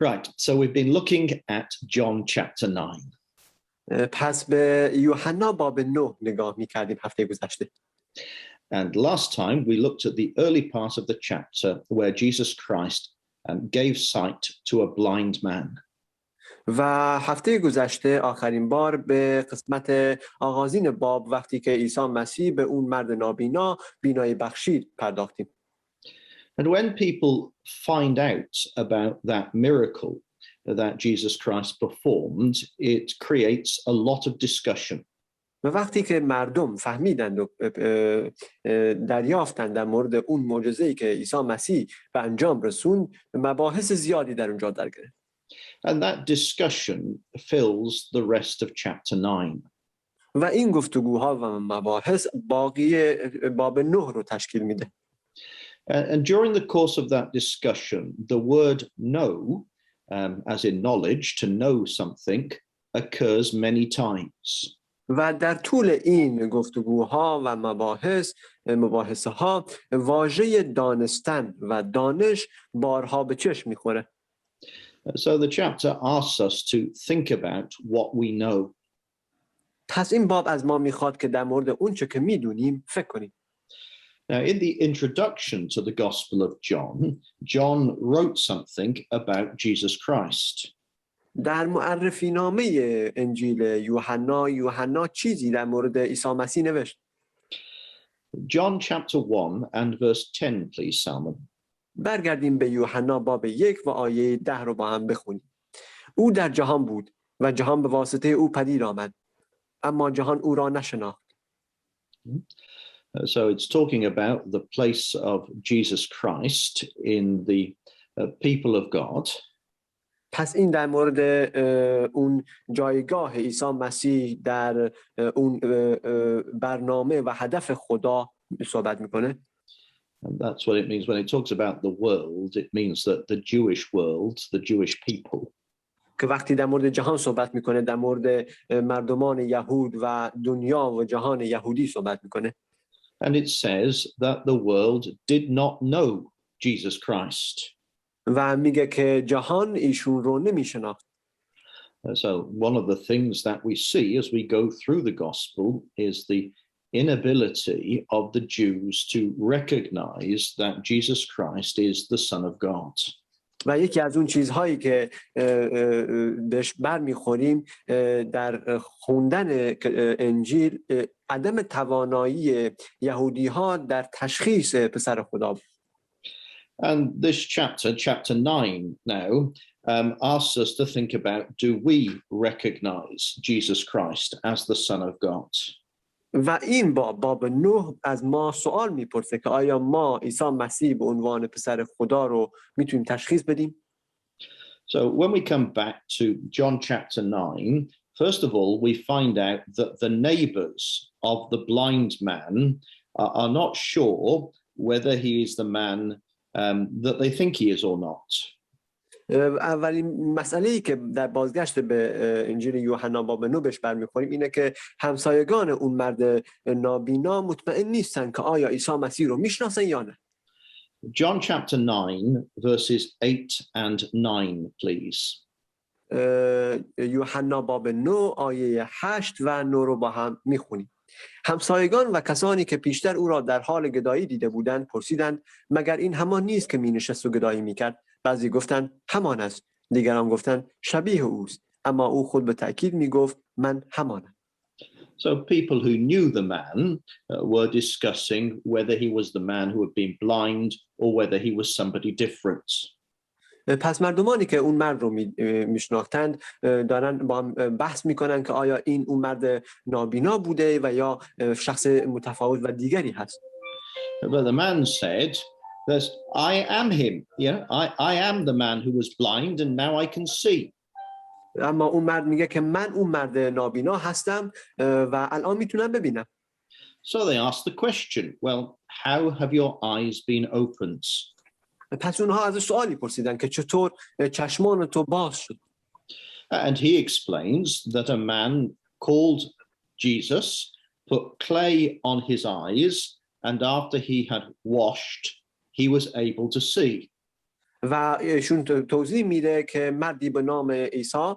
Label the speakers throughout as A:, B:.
A: Right, so we've been looking at John chapter 9.
B: پس به یوحنا باب 9 نگاه می‌کردیم هفته گذشته.
A: And last time we looked at the early part of the chapter where Jesus Christ gave sight to a blind man.
B: و هفته گذشته آخرین بار به قسمت آغازین باب وقتی که عیسی مسیح به اون مرد نابینا بینایی بخشید پرداختیم.
A: And when people find out about that miracle that Jesus Christ performed, it creates a lot of discussion.
B: و وقتی که مردم فهمیدند و دریافتند در مورد اون معجزه‌ای که عیسی مسیح به انجام رسوند، مباحث زیادی در اونجا در گرفت.
A: And that discussion fills the rest of chapter 9.
B: و این گفتگوها و مباحث باقی باب 9 رو تشکیل میده.
A: And during the course of that discussion, the word know, as in knowledge, to know something, occurs many times.
B: و در طول این گفتگوها و مباحثه ها واژه دانستن و دانش بارها به چشم میخوره.
A: So the chapter asks us to think about what we know.
B: پس این باب از ما میخواد که در مورد اون چه که میدونیم فکر کنیم.
A: Now, in the introduction to the Gospel of John, John wrote something about Jesus Christ.
B: در معرفی نامه انجیل یوحنا چیزی در مورد عیسی مسیح نوشت.
A: John chapter 1 and verse 10, please, Salman.
B: برگردیم به یوحنا باب 1 و آیه 10 رو با هم بخونیم. او در جهان بود و جهان به واسطه او پدید آمد، اما جهان او را نشناخت.
A: So it's talking about the place of Jesus Christ in the people of God.
B: پس این در مورد اون جایگاه عیسی مسیح در اون برنامه و هدف خدا صحبت میکنه.
A: And that's what it means when it talks about the world. It means that the Jewish world, the Jewish people.
B: که وقتی در مورد جهان صحبت میکنه در مورد مردمان یهود و دنیا و جهان یهودی صحبت میکنه.
A: And it says that the world did not know Jesus Christ.
B: و میگه که جهان ایشون رو نمیشناخت.
A: So one of the things that we see as we go through the gospel is the inability of the Jews to recognize that Jesus Christ is the Son of God.
B: و یکی از اون چیزهایی که بهش برمیخوریم در خوندن انجیل عدم توانایی یهودی ها در تشخیص پسر خدا بود.
A: And this chapter 9 now, asks us to think about, do we recognize Jesus Christ as the Son of God?
B: و این باب 9 از ما سوال میپرسه که آیا ما عیسی مسیح به عنوان پسر خدا رو میتونیم تشخیص بدیم؟
A: So when we come back to John chapter 9, first of all, we find out that the neighbors of the blind man are not sure whether he is the man that they think he is or not.
B: اولین مسئله‌ای که در بازگشت به انجیل یوحنا باب 9 بهش برمیخوریم اینه که همسایگان اون مرد نابینا مطمئن نیستن که آیا عیسی مسیح رو میشناسن یا نه.
A: John chapter 9 verses 8 and 9, please.
B: یوحنا باب 9 آیه 8 و 9 رو با هم میخونیم. همسایگان و کسانی که پیشتر او را در حال گدایی دیده بودند پرسیدند مگر این همان نیست که مینشست و گدایی میکرد؟ بعضی گفتند همان است، دیگران گفتند شبیه اوست، اما او خود به تأکید میگفت من همانم.
A: So people who knew the man were discussing whether he was the man who had been blind or whether he was somebody different.
B: پس مردمانی که اون مرد رو میشناختند دارن با هم بحث میکنن که آیا این اون مرد نابینا بوده و یا شخص متفاوت و دیگری هست.
A: But the man said, I am him. I am the man who was blind and now I can see.
B: اما اون مرد میگه که من اون مرد نابینا هستم و الان میتونم ببینم.
A: So they asked the question, well, how have your eyes been opened?
B: پس اونها از سوالی پرسیدن که چطور چشمان تو باز شد.
A: And he explains that a man called Jesus put clay on his eyes and after he had washed, he was able to see.
B: و ایشون توضیح میده که مردی به نام عیسی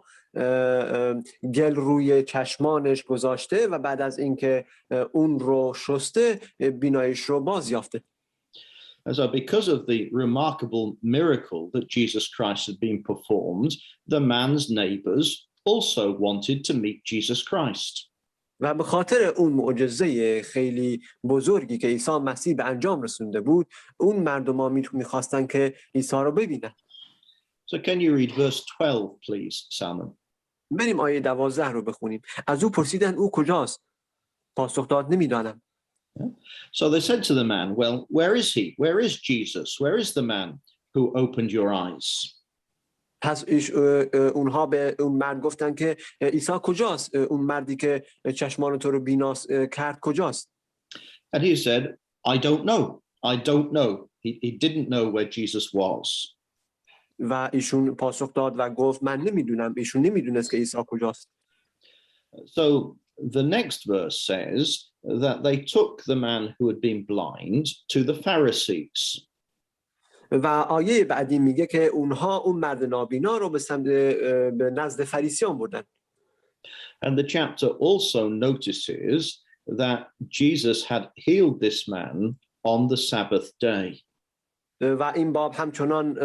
B: گل روی چشمانش گذاشته و بعد از اینکه اون رو شسته بینایش رو باز یافته.
A: And so because of the remarkable miracle that Jesus Christ had been performed, the man's neighbors also wanted to meet Jesus Christ.
B: و به خاطر اون معجزه خیلی بزرگی که عیسی مسیح به انجام رسونده بود، اون مردم میخواستن که عیسی رو ببینن.
A: So can you read verse 12, please, Salman?
B: بریم آیه 12 رو بخونیم. از او پرسیدن او کجاست؟ پاسخ داد نمیدانم.
A: So they said to the man, well, where is he? Where is Jesus? Where is the man who opened your eyes?
B: پس اونها به اون مرد گفتن که عیسی کجاست؟ اون مردی که چشمان تو رو بیناس کرد کجاست؟
A: And he said, I don't know. I don't know. He didn't know where Jesus was.
B: و ایشون پاسخ داد و گفت من نمیدونم. ایشون نمیدونست که عیسی کجاست.
A: So the next verse says that they took the man who had been blind to the Pharisees.
B: و آیه بعدی میگه که اونها اون مرد نابینا رو به نزد فریسیان بردن.
A: And the chapter also notices that Jesus had healed this man on the Sabbath day.
B: و این باب همچنان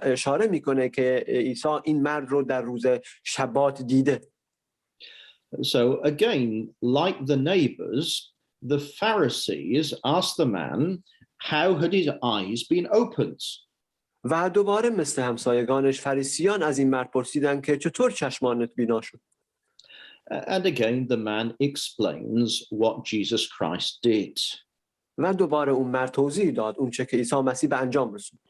B: اشاره میکنه که عیسی این مرد رو در روز شبات دیده.
A: So again, like the neighbors, the Pharisees asked the man, how had his eyes been opened?
B: و دوباره مثل همسایگانش فریسیان از این مرد پرسیدن که چطور چشمانت بینا شد؟
A: And again, the man explains what Jesus Christ did.
B: و دوباره اون مرد توضیح داد اون چه که عیسی مسیح به انجام رسوند.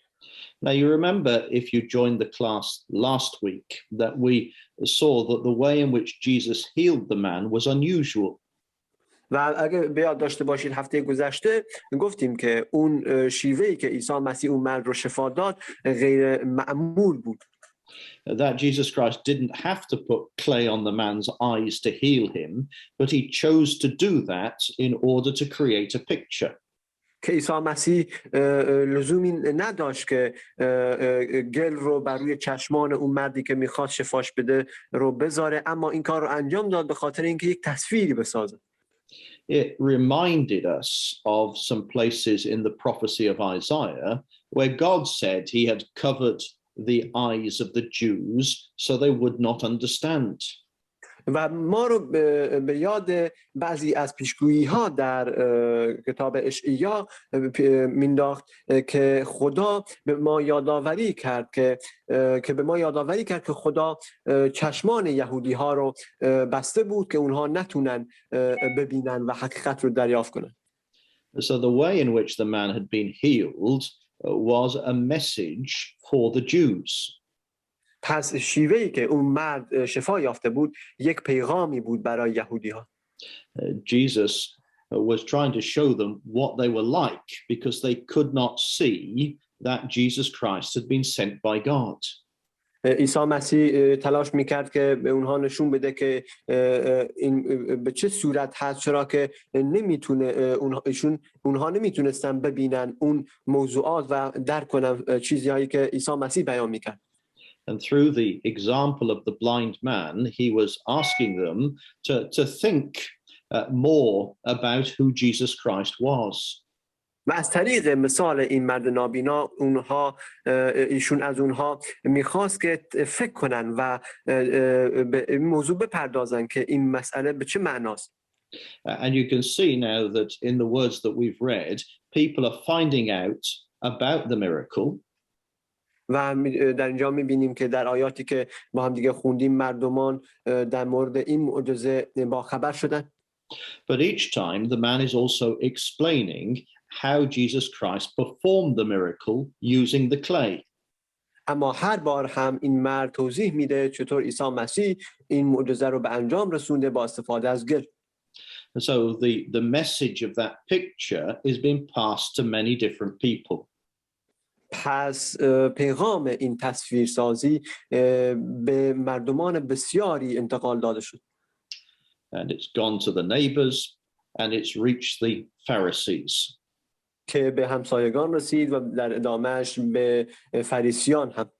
A: Now, you remember, if you joined the class last week, that we saw that the way in which Jesus healed the man was unusual.
B: و اگه به یاد داشته باشید هفته گذشته گفتیم که اون شیوهی که عیسی مسیح اون مرد رو شفا داد غیر معمول بود.
A: That Jesus Christ didn't have to put clay on the man's eyes to heal him, but he chose to do that in order to create a picture.
B: که عیسی مسیح لزومی نداشت که گل رو بر روی چشمان اون مردی که میخواد شفاش بده رو بذاره، اما این کار رو انجام داد به خاطر اینکه یک تصویری بسازه.
A: It reminded us of some places in the prophecy of Isaiah where God said he had covered the eyes of the Jews so they would not understand.
B: و ما رو به یاد بعضی از پیشگویی ها در کتاب اشعیا مینداخت که خدا به ما یادآوری کرد که به ما یادآوری کرد که خدا چشمان یهودی ها رو بسته بود که اونها نتونن ببینن و حقیقت رو دریافت کنن.
A: So the way in which the man had been healed was a message for the Jews.
B: پس شیوهی که اون مرد شفا یافته بود یک پیغامی بود برای یهودی ها.
A: Jesus was trying to show them what they were like because they could not see that Jesus Christ had been sent by God.
B: عیسی مسیح تلاش میکرد که به اونها نشون بده که این به چه صورت هست، چرا که اونها نمیتونستن ببینن اون موضوعات و درک کنن چیزهایی که عیسی مسیح بیان میکرد.
A: And through the example of the blind man, he was asking them to think more about who Jesus Christ was.
B: و از طریق مثال این مرد نابینا ایشون از اونها میخواست که فکر کنن و به موضوع بپردازن که این مسئله به چه معناست.
A: And you can see now that in the words that we've read, people are finding out about the miracle.
B: و در اینجا میبینیم که در آیاتی که با هم دیگه خوندیم مردمان در مورد این معجزه با خبر شدن.
A: But each time the man is also explaining how Jesus Christ performed the miracle using the clay.
B: اما هر بار هم این مرد توضیح میده چطور عیسی مسیح این معجزه رو به انجام رسونده با استفاده از گل.
A: So the message of that picture is being passed to many different people.
B: پس پیغام این تصویرسازی به مردمان بسیاری انتقال داده شد.
A: And it's gone to the neighbors and it's reached the Pharisees.
B: که به همسایگان رسید و در ادامهش به فریسیان هم.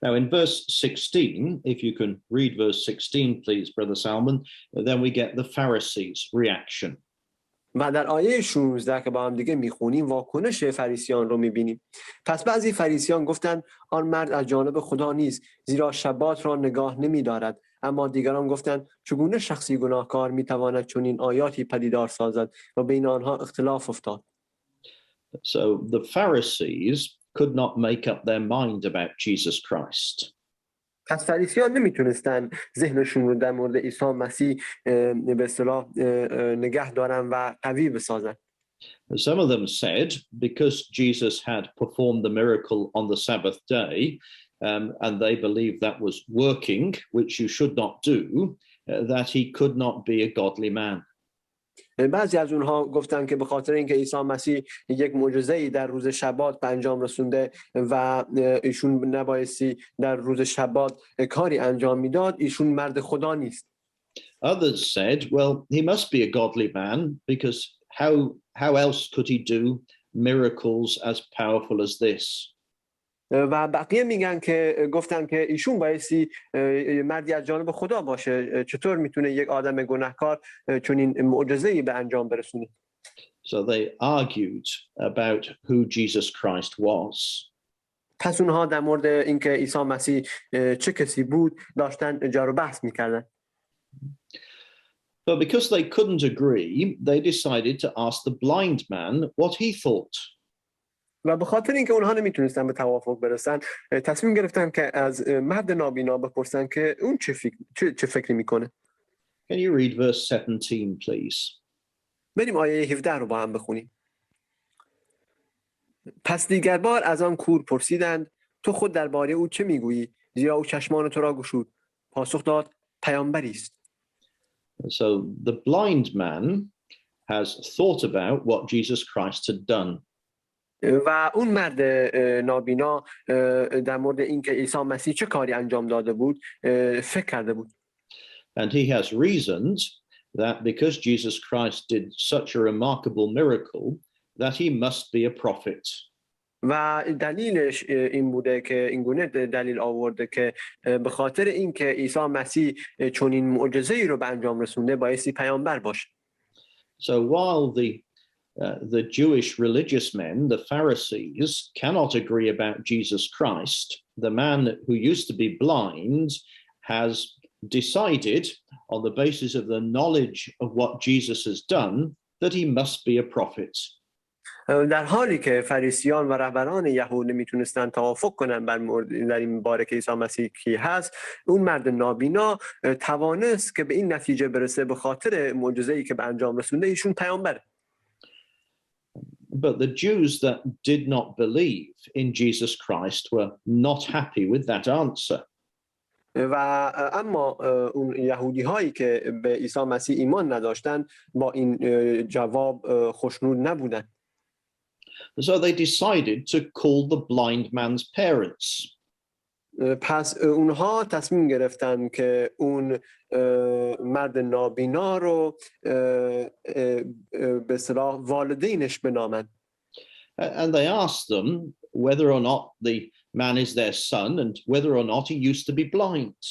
A: Now in verse 16, if you can read verse 16, please, Brother Salman, then we get the Pharisees' reaction.
B: و در آیه 16 که با هم دیگه میخونیم واکنش فریسیان رو میبینیم. پس بعضی فریسیان گفتند آن مرد از جانب خدا نیست زیرا شبات را نگاه نمی‌دارد. اما دیگران گفتند چگونه شخصی گناهکار میتواند چنین آیاتی پدیدار سازد و بین آنها اختلاف افتاد.
A: So the Pharisees could not make up their mind about Jesus Christ.
B: پس فریسیان نمیتونستن ذهنشون رو در مورد عیسی مسیح به اصطلاح نگه دارن و قوی بسازن.
A: Some of them said because Jesus had performed the miracle on the Sabbath day and they believed that was working, which you should not do, that he could not be a godly man.
B: بعضی از اونها گفتن که به خاطر اینکه عیسی مسیح یک معجزه‌ای در روز شبات به انجام رسونده و ایشون نبایستی در روز شبات کاری انجام میداد، ایشون مرد خدا نیست.
A: Others said, well, he must be a godly man because how else could he do miracles as powerful as this?
B: و بقیه میگن که گفتن که ایشون بایستی مردی از جانب خدا باشه، چطور میتونه یک آدم گناهکار چنین معجزه‌ای به انجام برسونه.
A: So they argued about who Jesus Christ was.
B: پس اونها در مورد اینکه عیسی مسیح چه کسی بود داشتن جر و بحث میکردن.
A: But because they couldn't agree, they decided to ask the blind man what he thought.
B: و به خاطر اینکه اونها نمیتونستن به توافق برسن تصمیم گرفتن که از مرد نابینا بپرسن که اون چه فکری میکنه.
A: Can you read verse 17, please?
B: بریم آیه 17 رو با هم بخونیم. پس دیگر بار از آن کور پرسیدند تو خود درباره او چه میگویی؟ زیرا او چشمان تو را گشود. پاسخ داد پیامبری است.
A: So the blind man has thought about what Jesus Christ had done.
B: و اون مرد نابینا در مورد اینکه عیسی مسیح چه کاری انجام داده بود فکر کرده بود.
A: And he has reasoned that because Jesus Christ did such a remarkable miracle that he must be a prophet.
B: و دلیلش این بوده که این گونه دلیل آورده که به خاطر اینکه عیسی مسیح چنین معجزه‌ای رو به انجام رسونده بایستی پیامبر باشه.
A: So while the Jewish religious men, the Pharisees, cannot agree about Jesus Christ, the man who used to be blind has decided on the basis of the knowledge of what Jesus has done that he must be a prophet.
B: در حالی که فریسیان و رهبران یهود نمیتونستن توافق کنن در این باره که عیسی مسیح کی هست، اون مرد نابینا توانست که به این نتیجه برسه به خاطر معجزه‌ای که به انجام رسونده ایشون پیامبره.
A: But the Jews that did not believe in Jesus Christ were not happy with that answer.
B: و اما اون یهودی هایی که به عیسی مسیح ایمان نداشتن با این جواب خوشنود نبودن.
A: So they decided to call the blind man's parents.
B: پس اونها تصمیم گرفتن که اون مرد نابینا رو به اصطلاح والدینش بنامند.
A: And they asked them whether or not the man is their son and whether or not he used to be blind.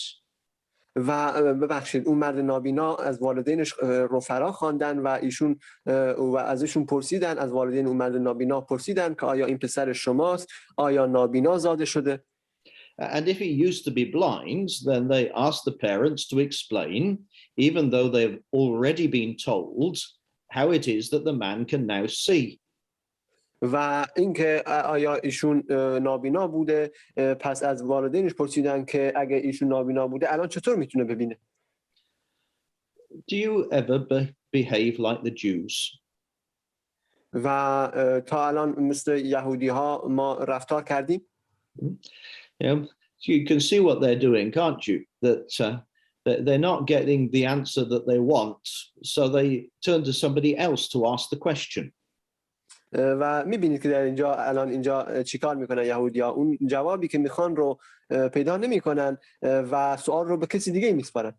B: و ببخشید اون مرد نابینا از والدینش رو فرا خواندن و ایشون و ازشون پرسیدن، از والدین اون مرد نابینا پرسیدن که آیا این پسر شماست؟ آیا نابینا زاده شده؟
A: And if he used to be blind, then they asked the parents to explain, even though they've already been told, how it is that the man can now see.
B: و اینکه آیا ایشون نابینا بوده، پس از والدینش پرسیدن که اگه ایشون نابینا بوده الان چطور میتونه ببینه؟
A: Do you ever behave like the Jews?
B: و تا الان مثل یهودی ها ما رفتار کردیم؟
A: You can see what they're doing, can't you? That they're not getting the answer that they want, so they turn to somebody else to ask the question.
B: و میبینید که در اینجا چیکار میکنن یهودی‌ها؟ اون جوابی که میخوان رو پیدا نمیکنن و سوال رو به کسی دیگه میسپارن.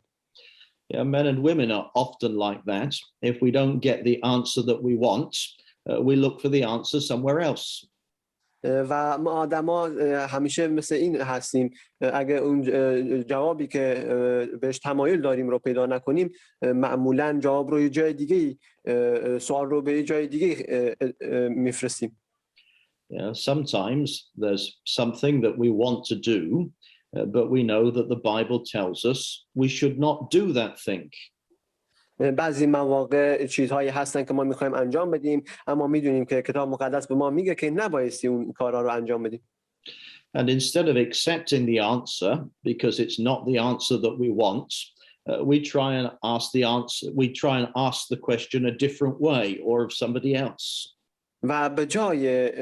A: Yeah, men and women are often like that. If we don't get the answer that we want, we look for the answer somewhere else.
B: و ما آدما همیشه مثل این هستیم. اگه اون جوابی که بهش تمایل داریم رو پیدا نکنیم، معمولاً جواب رو یه جای دیگه، سوال رو به یه جای دیگه میفرستیم.
A: Sometimes there's something that we want to do, but we know that the Bible tells us we should not do that thing.
B: بعضی مواقع چیزهایی هستن که ما میخوایم انجام بدیم، اما میدونیم که کتاب مقدس به ما میگه که نبایستی اون کارها رو انجام بدیم.
A: And instead of accepting the answer because it's not the answer that we want, we try and ask the question a different way or of somebody else.
B: و به جای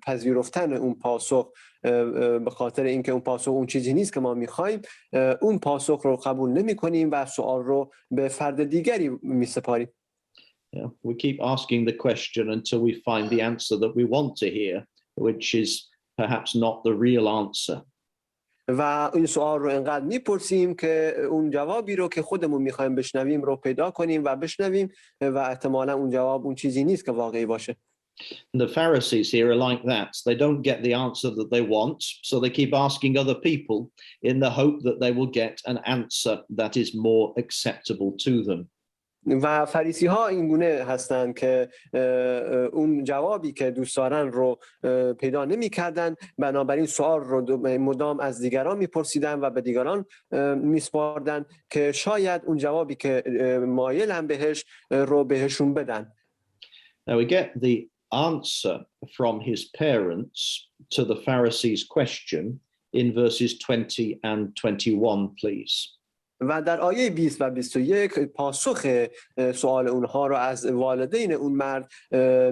B: پذیرفتن اون پاسخ به خاطر اینکه اون پاسخ اون چیزی نیست که ما میخوایم، اون پاسخ رو قبول نمی کنیم و سوال رو به فرد دیگری میسپاریم.
A: We keep asking the question until we find the answer that we want to hear, which is perhaps not the real answer.
B: و این سوال رو انقدر میپرسیم که اون جوابی رو که خودمون میخوایم بشنویم رو پیدا کنیم و بشنویم و احتمالا اون جواب اون چیزی نیست که واقعی باشه.
A: The Pharisees here are like that. They don't get the answer that they want, so they keep asking other people in the hope that they will get an answer that is more acceptable to them.
B: و فریسی ها این گونه هستند که اون جوابی که دوست دارن رو پیدا نمی کردن، بنابراین سوال رو مدام از دیگران میپرسیدن و به دیگران میسپاردن که شاید اون جوابی که مایلن بهش رو بهشون بدن.
A: Now we get the answer from his parents to the Pharisees' question in verses 20 and 21, please.
B: و در آیه 20 و 21 پاسخ سوال اونها رو از والدین اون مرد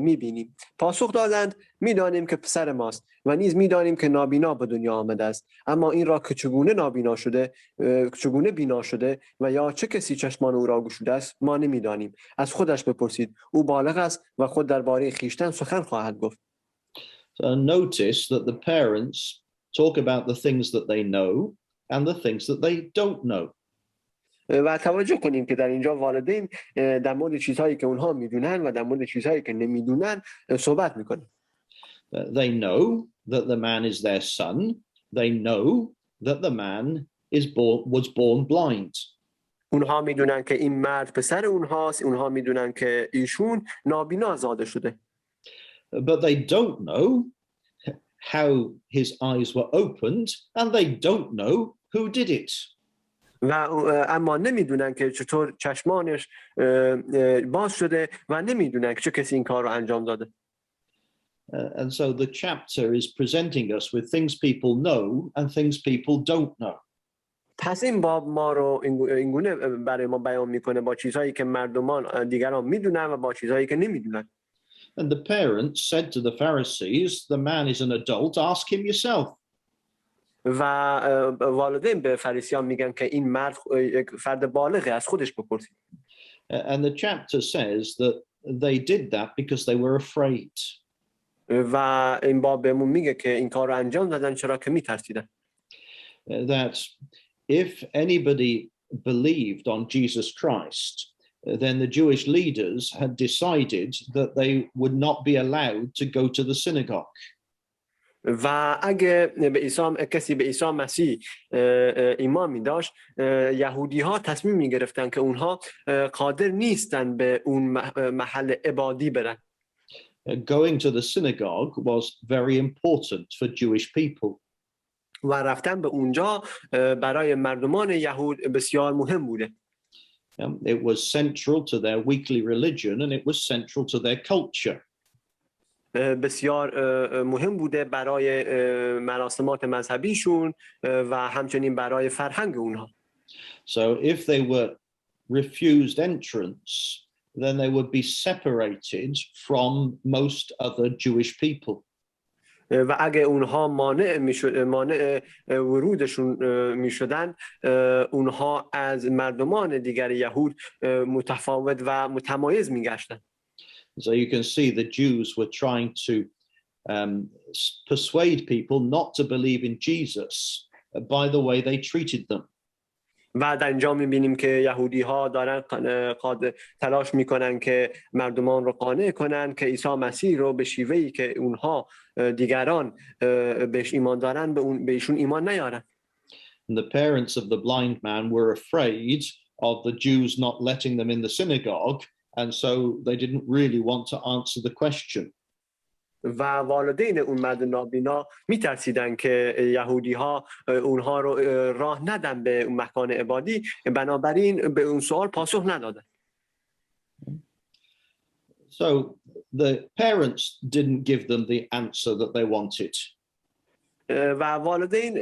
B: میبینیم. پاسخ دادند: میدانیم که پسر ماست و نیز میدانیم که نابینا به دنیا آمده است، اما این را که چگونه بینا شده و یا چه کسی چشمان او را گشوده است ما نمیدانیم. از خودش بپرسید، او بالغ است و خود درباره خویشتن سخن خواهد گفت.
A: So notice that the parents talk about the things that they know and the things that they don't know.
B: و توجه کنیم که در اینجا والدین در مورد چیزهایی که اونها میدونن و در مورد چیزهایی که نمیدونن صحبت میکنن.
A: They know that the man is their son. They know that the man was born blind.
B: اونها میدونن که این مرد پسر اونهاست. اونها میدونن که ایشون نابینا زاده شده.
A: But they don't know how his eyes were opened, and they don't know who did it.
B: و اما نمیدونن که چطور چشمانش باز شده و نمیدونن که چه کسی این کار رو انجام داده.
A: And so the chapter is presenting us with things people know and things people don't know.
B: پس این باب ما رو این گونه برای ما بیان میکنه با چیزهایی که مردمان دیگران میدونن و با چیزهایی که نمیدونن.
A: And the parents said to the Pharisees, the man is an adult, ask him yourself.
B: و والدین به فریسیان میگن که این مرد فرد بالغه، از خودش بپرسید.
A: And the chapter says that they did that because they were afraid.
B: و این باب بهمون میگه که این کار رو انجام دادن چرا که میترسیدن.
A: That if anybody believed on Jesus Christ, then the Jewish leaders had decided that they would not be allowed to go to the synagogue.
B: و اگه کسی به عیسی مسیح ایمان می داشت، یهودی ها تصمیم می گرفتن که اونها قادر نیستن به اون محل عبادی برن.
A: Going to the synagogue was very important for Jewish people.
B: و رفتن به اونجا برای مردمان یهود بسیار مهم بوده.
A: It was central to their weekly religion and it was central to their culture.
B: بسیار مهم بوده برای مراسمات مذهبیشون و همچنین برای فرهنگ اونها.
A: So if they were refused entrance, then they would be separated from most other Jewish people.
B: و اگه اونها مانع ورودشون میشدن، اونها از مردمان دیگر یهود متفاوت و متمایز میگشتن.
A: So you can see the Jews were trying to persuade people not to believe in Jesus by the way they treated them.
B: و در اینجا می‌بینیم که یهودی‌ها دارن تلاش می‌کنن که مردمان رو قانع کنن که عیسی مسیح رو به شیوهی که اونها دیگران بهش ایمان دارن به ایشون ایمان نیارن.
A: And the parents of the blind man were afraid of the Jews not letting them in the synagogue, and so they didn't really want to answer the question.
B: و والدین اون مرد نابینا میترسیدن که یهودی‌ها اونها رو راه ندن به اون مکان عبادی، بنابراین به اون سوال پاسخ ندادن.
A: So the parents didn't give them the answer that they wanted.
B: و والدین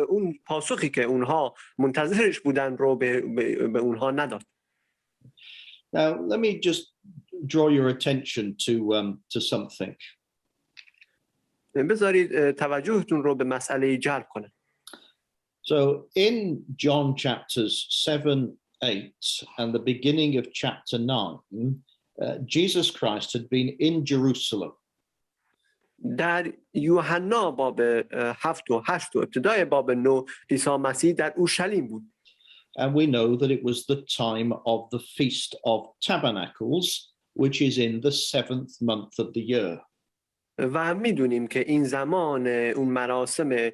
B: اون پاسخی که اونها منتظرش بودن رو به اونها نداد.
A: Now let me just draw your attention to something.
B: بذارید توجهتون رو به مسئله جلب کنم.
A: So in John chapters 7, 8 and the beginning of chapter 9, Jesus Christ had been in Jerusalem.
B: در یوحنا باب 7 و 8 و ابتدای باب 9 عیسی مسیح در اورشلیم بود.
A: And we know that it was the time of the Feast of Tabernacles, which is in the 7th month of the year.
B: و میدونیم که این زمان اون مراسم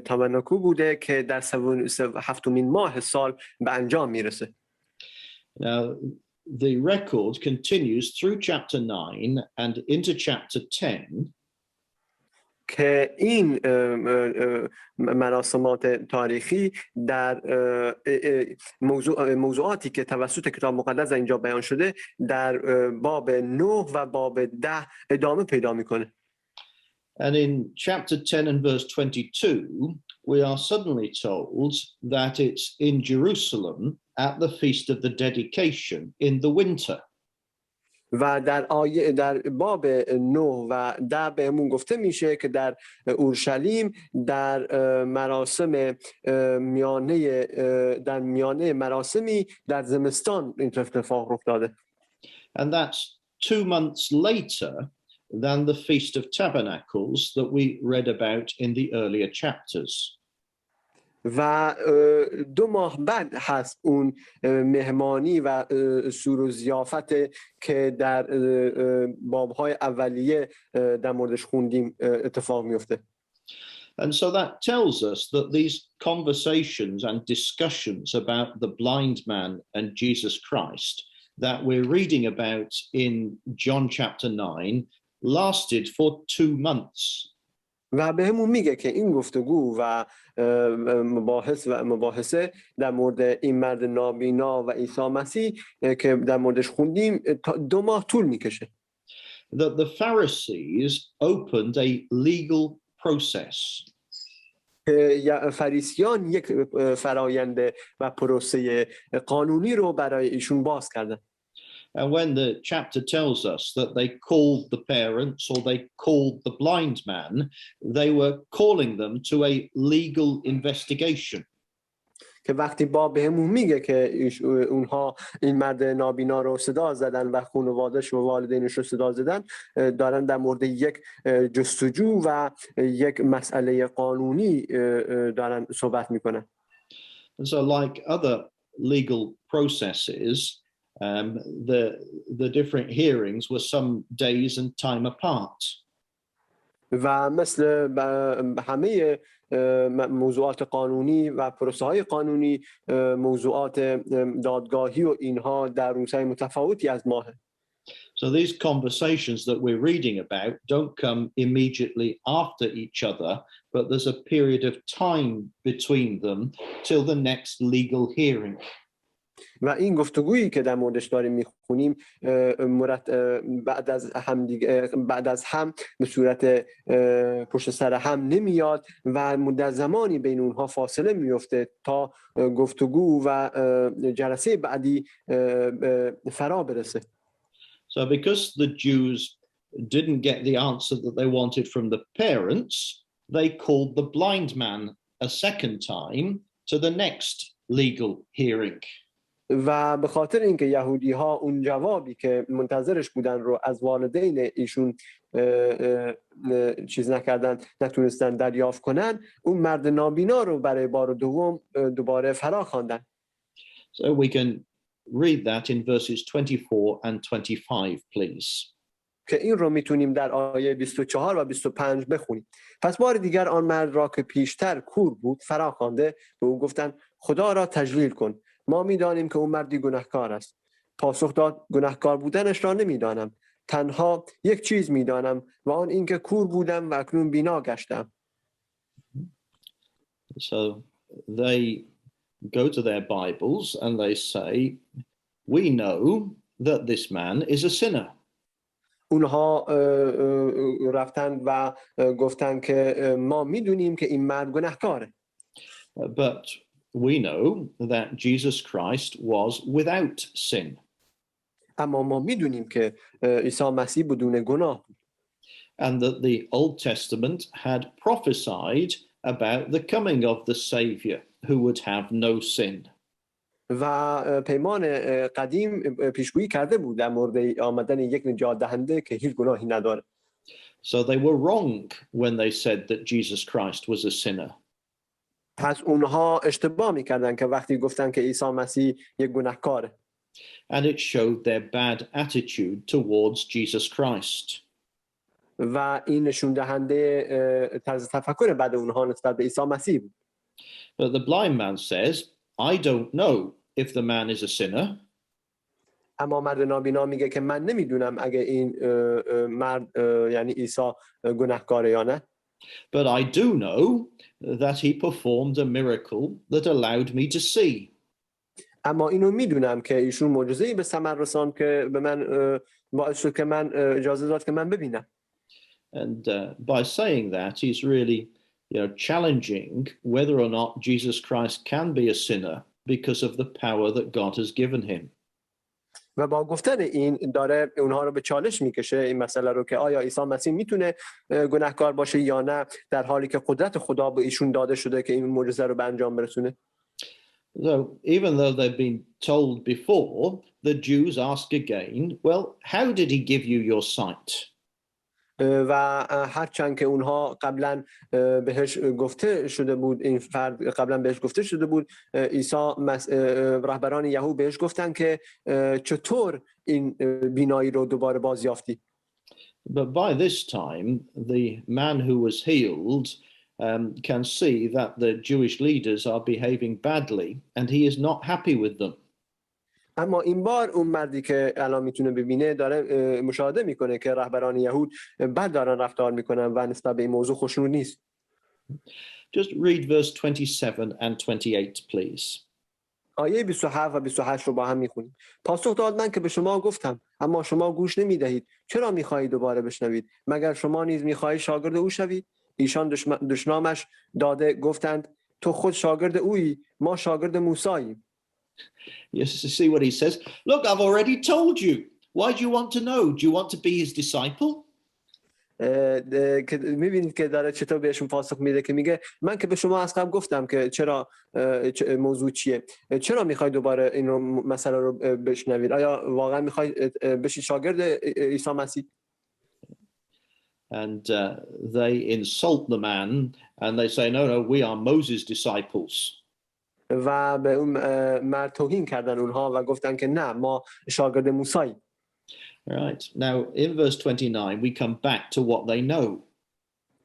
B: تابرناکل بوده که در 7مین ماه سال به انجام میرسه.
A: Now, the record continues through chapter 9 and into chapter 10.
B: که این مراسمات تاریخی در موضوعاتی که توسط کتاب مقدس اینجا بیان شده در باب 9 و باب 10 ادامه پیدا میکنه.
A: And in chapter 10 and verse 22, we are suddenly told that it's in Jerusalem at the Feast of the Dedication in the winter.
B: و در باب 9 و 10 بهمون گفته میشه که در اورشلیم در مراسم میانه مراسمی در زمستان این اتفاق رخ داده.
A: And that's 2 months later than the Feast of Tabernacles that we read about in the earlier chapters.
B: و 2 ماه بعد هست اون مهمانی و سور و ضیافت که در بابهای اولیه در موردش خوندیم اتفاق میفته.
A: And so that tells us that these conversations and discussions about the blind man and Jesus Christ that we're reading about in John chapter 9 lasted for 2 months.
B: و به همون میگه که این گفتگو و مباحثه در مورد این مرد نابینا و عیسی مسیح که در موردش خوندیم 2 ماه طول میکشه.
A: That the Pharisees opened a legal process.
B: فریسیان یک فرایند و پروسه قانونی رو برای ایشون باز کردن.
A: And when the chapter tells us that they called the parents or they called the blind man, they were calling them to a legal investigation.
B: که وقتی باب بهمون میگه که اونها این مرد نابینا رو صدا زدن و خانواده‌اش و والدینش رو صدا زدن، دارن در مورد یک جستجو و یک مسئله قانونی دارن صحبت میکنن.
A: And so like other legal processes, the different hearings were some days and time apart.
B: و مثل همه موضوعات قانونی و پروسه‌های قانونی موضوعات دادگاهی و اینها در روزهای متفاوتی از ماهه.
A: So these conversations that we're reading about don't come immediately after each other, but there's a period of time between them till the next legal hearing.
B: و این گفتگویی که در موردش داریم میخونیم بعد از هم به صورت پشت سر هم نمیاد و مدت زمانی بین اونها فاصله میفته تا گفتگو و جلسه بعدی فرا برسه.
A: So because the Jews didn't get the answer that they wanted from the parents, they called the blind man a second time to the next legal hearing.
B: و به خاطر اینکه یهودی ها اون جوابی که منتظرش بودن رو از والدین ایشون نتونستن دریافت کنن، اون مرد نابینا رو برای بار دوم دوباره فرا خواندن.
A: So we can read that in verses 24 and 25, please.
B: که این رو میتونیم در آیه 24 و 25 بخونیم. پس بار دیگر آن مرد را که پیشتر کور بود فرا خوانده به او گفتند خدا را تجلیل کن، ما میدانیم که او مردی گناهکار است. پاسخ داد گناهکار بودنش را نمیدانم، تنها یک چیز میدانم و آن اینکه کور بودم و اکنون بینا گشتم.
A: So they go to their Bibles and they say, we know that this man is a sinner.
B: اونها رفتند و گفتند که ما میدونیم که این مرد گناهکاره.
A: But we know that Jesus Christ was without sin.
B: اما ما میدونیم که عیسی مسیح بدون گناه بود.
A: And that the Old Testament had prophesied about the coming of the Savior who would have no sin.
B: و پیمان قدیم پیشگویی کرده بود در مورد آمدن یک نجات دهنده که هیچ گناهی نداره.
A: So they were wrong when they said that Jesus Christ was a sinner.
B: پس اونها اشتباه میکردن که وقتی گفتن که عیسی مسیح یک گناهکاره.
A: And it showed their bad attitude towards Jesus Christ.
B: و این نشون دهنده طرز تفکر بد اونها نسبت به عیسی مسیح بود.
A: But the blind man says, I don't know if the man is a sinner.
B: اما مرد نابینا میگه که من نمیدونم اگه این مرد یعنی عیسی گناهکاره یا نه.
A: But I do know that he performed a miracle that allowed me to see.
B: اما اینو میدونم که ایشون معجزه‌ای به ثمر رساند که به من باعث شد که من اجازه داد که من ببینم.
A: And by saying that, he's really, challenging whether or not Jesus Christ can be a sinner because of the power that God has given him.
B: و با گفتن این داره اونها رو به چالش میکشه این مسئله رو که آیا عیسی مسیح میتونه گناهکار باشه یا نه، در حالی که قدرت خدا به ایشون داده شده که این معجزه رو به انجام برسونه.
A: So even though they've been told before, the Jews ask again, well, how did he give you your sight?
B: و هرچند که اونها قبلا بهش گفته شده بود، این فرد قبلا بهش گفته شده بود، عیسی رهبران یهود بهش گفتن که چطور این بینایی رو دوباره بازیافتی.
A: But by this time, the man who was healed can see that the Jewish leaders are behaving badly and he is not happy with them.
B: اما این بار اون مردی که الان میتونه ببینه داره مشاهده میکنه که رهبران یهود بد دارن رفتار میکنن و نسبت به این موضوع خوشنود نیست.
A: Just read verse 27 and 28, please.
B: آیه 27 و 28 رو با هم میخونیم. پاسخ داد من که به شما گفتم اما شما گوش نمیدهید. چرا میخواهید دوباره بشنوید؟ مگر شما نیز میخواهید شاگرد او شوید؟ ایشان دشنامش داده گفتند تو خود شاگرد اویی، ما شاگرد موساییم.
A: You see what he says? Look, I've already told you. Why do you want to know? Do you want to be his disciple?
B: که میبینید که داره چطور بهشون پاسخ میده که میگه من که به شما از قبل گفتم که چرا موضوع چیه، چرا میخواید دوباره این رو مسئله رو بشنوید؟ آیا واقعا میخواید بشید شاگرد عیسی مسیح؟
A: And they insult the man and they say, no, we are Moses' disciples.
B: و به اون مرد توهین کردن اونها و گفتن که نه، ما شاگرد موساییم.
A: Right. Now, in verse 29, we come back to what they know.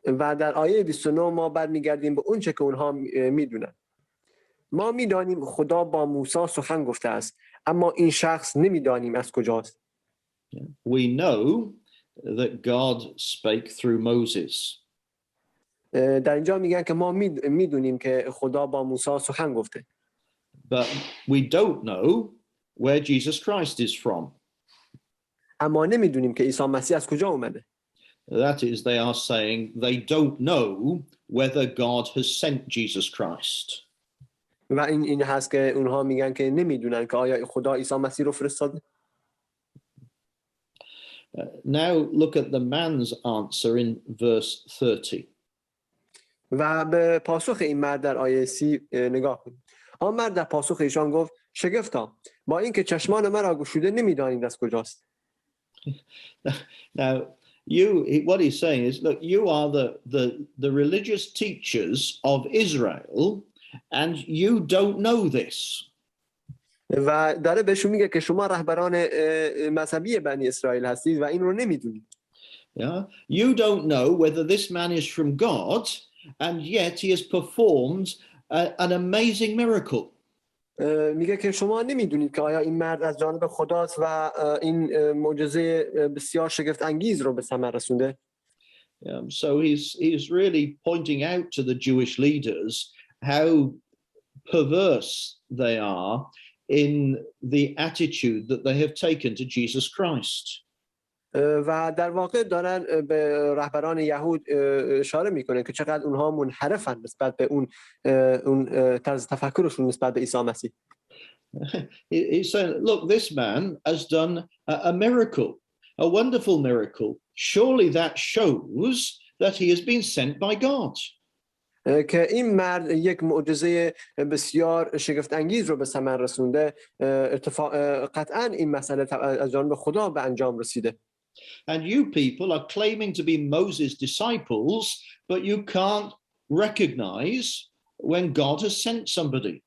B: و در آیه 29 ما برمیگردیم به اون چه که اونها میدونن. ما میدانیم خدا با موسی سخن گفته است، اما این شخص نمیدانیم از کجاست.
A: We know that God spake through Moses.
B: در اینجا میگن که ما میدونیم که خدا با موسی سخن گفته.
A: But we don't know where Jesus Christ is from.
B: اما نمیدونیم که عیسی مسیح از کجا اومده.
A: That is, they are saying they don't know whether God has sent Jesus Christ.
B: و این هست که اونها میگن که نمیدونن که آیا خدا عیسی مسیح رو فرستاده.
A: Now look at the man's answer in verse 30.
B: و به پاسخ این مرد در آیه 30 نگاه کنید. آن مرد در پاسخ ایشان گفت شگفتا، با اینکه چشمان مرا گشوده نمیدانید از کجاست.
A: Now, what he's saying is, look, you are the religious teachers of Israel, and you don't know this.
B: و داره بهشون میگه که شما رهبران مذهبی بنی اسرائیل هستید و این رو نمیدونید.
A: Yeah, you don't know whether this man is from God, and yet he has performed an amazing miracle.
B: میگه که شما نمیدونید که آیا این مرد از جانب خداست و این معجزه بسیار شگفت انگیز رو به ثمر رسونده.
A: So he's really pointing out to the Jewish leaders how perverse they are in the attitude that they have taken to Jesus Christ.
B: و در واقع دارن به رهبران یهود اشاره میکنه که چقدر اونها منحرفن نسبت به اون طرز تفکرشون نسبت به عیسی مسیح.
A: He's saying, look, this man has done a miracle, a wonderful miracle. Surely that shows that he has been sent by God.
B: که این مرد یک معجزه بسیار شگفت انگیز رو به ثمر رسونده، قطعاً این مسئله از جانب خدا به انجام رسیده.
A: And you people are claiming to be Moses' disciples, but you can't recognize when God has sent somebody.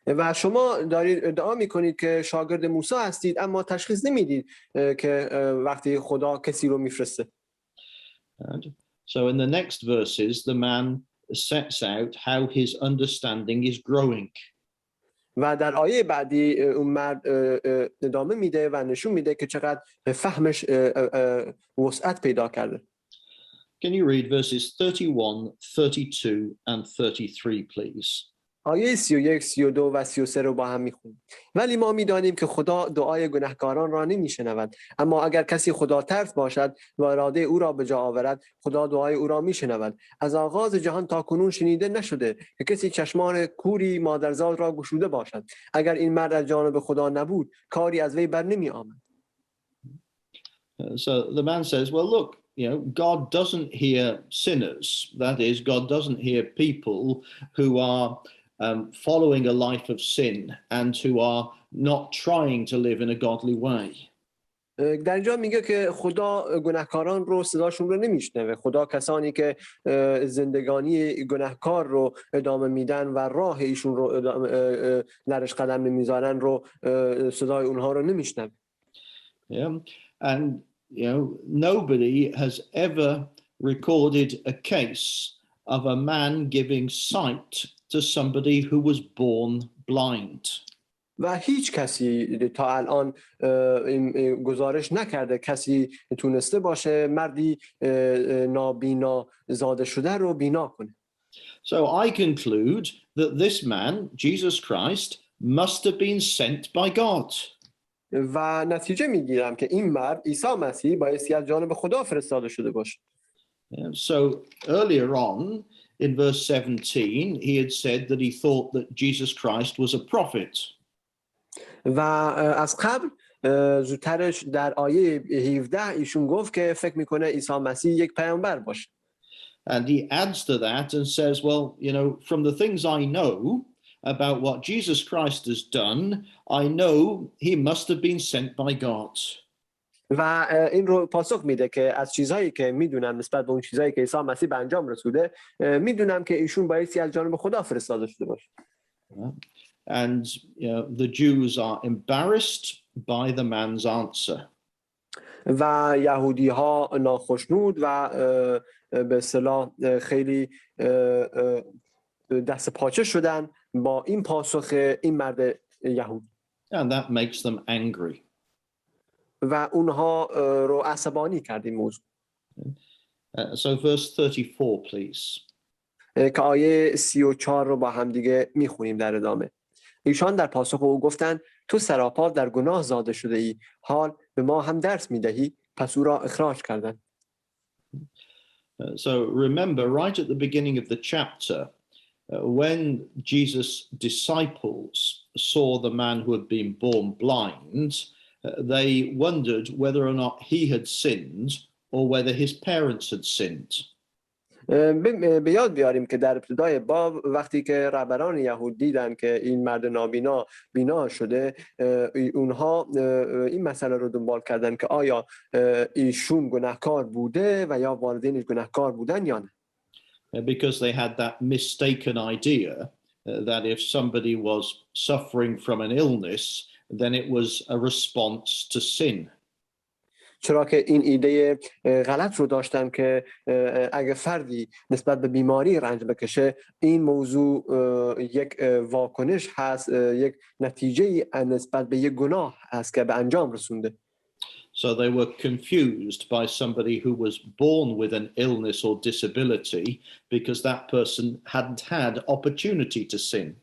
B: و شما دارید ادعا میکنید که شاگرد موسی هستید، اما تشخیص نمیدید که وقتی خدا کسی رو میفرسته.
A: So in the next verses, the man sets out how his understanding is growing.
B: و در آیه بعدی اون مرد ادامه میده و نشون میده که چقدر فهمش وسعت پیدا کرده.
A: Can you read verses 31, 32 and 33 please?
B: آیه 31, 32 و 33 رو با هم میخونیم. ولی ما میدانیم که خدا دعای گناهکاران را نمیشنود، اما اگر کسی خدا ترس باشد و اراده او را به جا آورد، خدا دعای او را میشنود. از آغاز جهان تا کنون شنیده نشده که کسی چشمان کوری مادرزاد را گشوده باشد. اگر این مرد از جانب خدا نبود، کاری از وی بر نمی آمد.
A: So the man says, well, look, God doesn't hear sinners. That is, God doesn't hear people who are following a life of sin and who are not trying to live in a godly way.
B: در اینجا میگه که خدا گناهکاران رو صداشون رو نمیشنوه. خدا کسانی که زندگانی گناهکار رو ادامه میدن و راه ایشون رو درش قدم نمیذارن رو صدای اونها رو نمیشنوه.
A: Yeah. And nobody has ever recorded a case of a man giving sight to somebody who was born blind.
B: و هیچ کسی تا الان گزارش نکرده کسی تونسته باشه مردی نابینا زاده شده رو بینا کنه.
A: So I conclude that this man, Jesus Christ, must have been sent by God.
B: و نتیجه میگیرم که این مرد عیسی مسیح بایستی از جانب خدا فرستاده شده باشه.
A: So earlier on in verse 17 he had said that he thought that Jesus Christ was a prophet.
B: و از قبل زودترش در آیه 17 ایشون گفت که فکر میکنه عیسی مسیح یک پیامبر باشه.
A: And he adds to that and says, well, from the things I know about what Jesus Christ has done, I know he must have been sent by God.
B: و این رو پاسخ میده که از چیزهایی که میدونم نسبت به اون چیزهایی که عیسی مسیح به انجام رسوده، میدونم که ایشون بایستی از جانب خدا فرستاده شده باشه.
A: And the Jews are embarrassed by the man's answer.
B: و یهودی ها ناخشنود و به اصطلاح خیلی دست پاچه شدن با این پاسخ این مرد یهود.
A: And that makes them angry.
B: و اونها رو عصبانی کرد این موضوع.
A: So verse 34 please.
B: که آیه 34 رو با هم دیگه میخونیم در ادامه. ایشان در پاسخ او گفتند تو سراپا در گناه زاده شده ای، حال به ما هم درس میدهی؟ پس او را اخراج کردند.
A: So remember, right at the beginning of the chapter, when Jesus' disciples saw the man who had been born blind, they wondered whether or not he had sinned or whether his parents had sinned.
B: به یاد بیاریم که در ابتدای باب وقتی که رهبران یهود دیدن که این مرد نابینا بینا شده، اونها این مسئله رو دنبال کردن که آیا ایشون گناهکار بوده و یا والدینش گناهکار بودن یا نه.
A: Because they had that mistaken idea that if somebody was suffering from an illness, then it was a response to sin.
B: چرا که این ایده غلط رو داشتن که اگه فردی نسبت به بیماری رنج بکشه این موضوع یک واکنش هست، یک نتیجه نسبت به یک گناه هست که به انجام رسونده.
A: So they were confused by somebody who was born with an illness or disability because that person hadn't had opportunity to sin.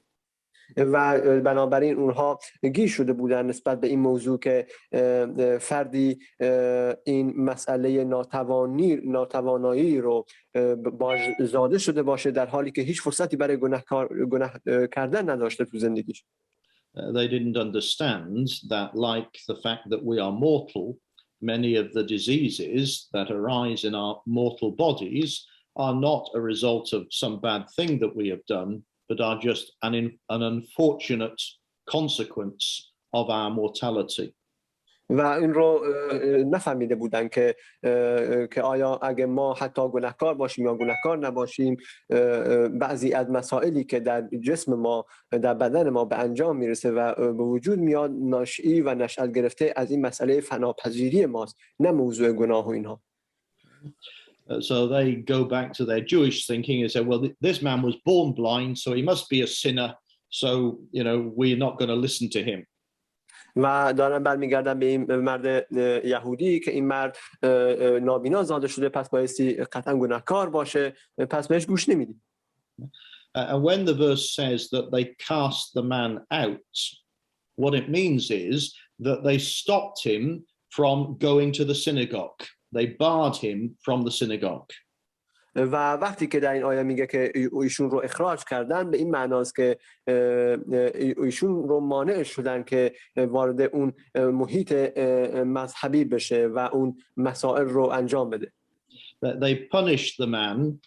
B: و بنابراین اونها گیج شده بودن نسبت به این موضوع که فردی این مسئله ناتوانایی رو زاده شده باشه در حالی که هیچ فرصتی برای گناه کردن نداشته تو زندگیش.
A: They didn't understand that, like the fact that we are mortal, many of the diseases that arise in our mortal bodies are not a result of some bad thing that we have done, but are just an unfortunate consequence of our mortality.
B: و این رو نفهمیده بودن که آیا اگه ما حتی گناهکار باشیم یا گناهکار نباشیم بعضی از مسائلی که در جسم ما در بدن ما به انجام میرسه و به وجود میاد ناشئی و نشأت گرفته از این مسئله فناپذیری ماست، نه موضوع گناه و اینها.
A: So they go back to their Jewish thinking and say, well, this man was born blind, so he must be a sinner. So, we're not going to listen to him.
B: و دارن برمیگردن به این مرد یهودی که این مرد نابینا زاده شده پس بایستی قطعا گناهکار باشه، پس بهش گوش نمیدیم.
A: And when the verse says that they cast the man out, what it means is that they stopped him from going to the synagogue. They barred him from the synagogue.
B: و وقتی که در این آیه میگه که ایشون رو اخراج کردن به این معناست که ایشون رو مانع شدن که وارد اون محیط مذهبی بشه و اون مسائل رو انجام بده.
A: They punished the man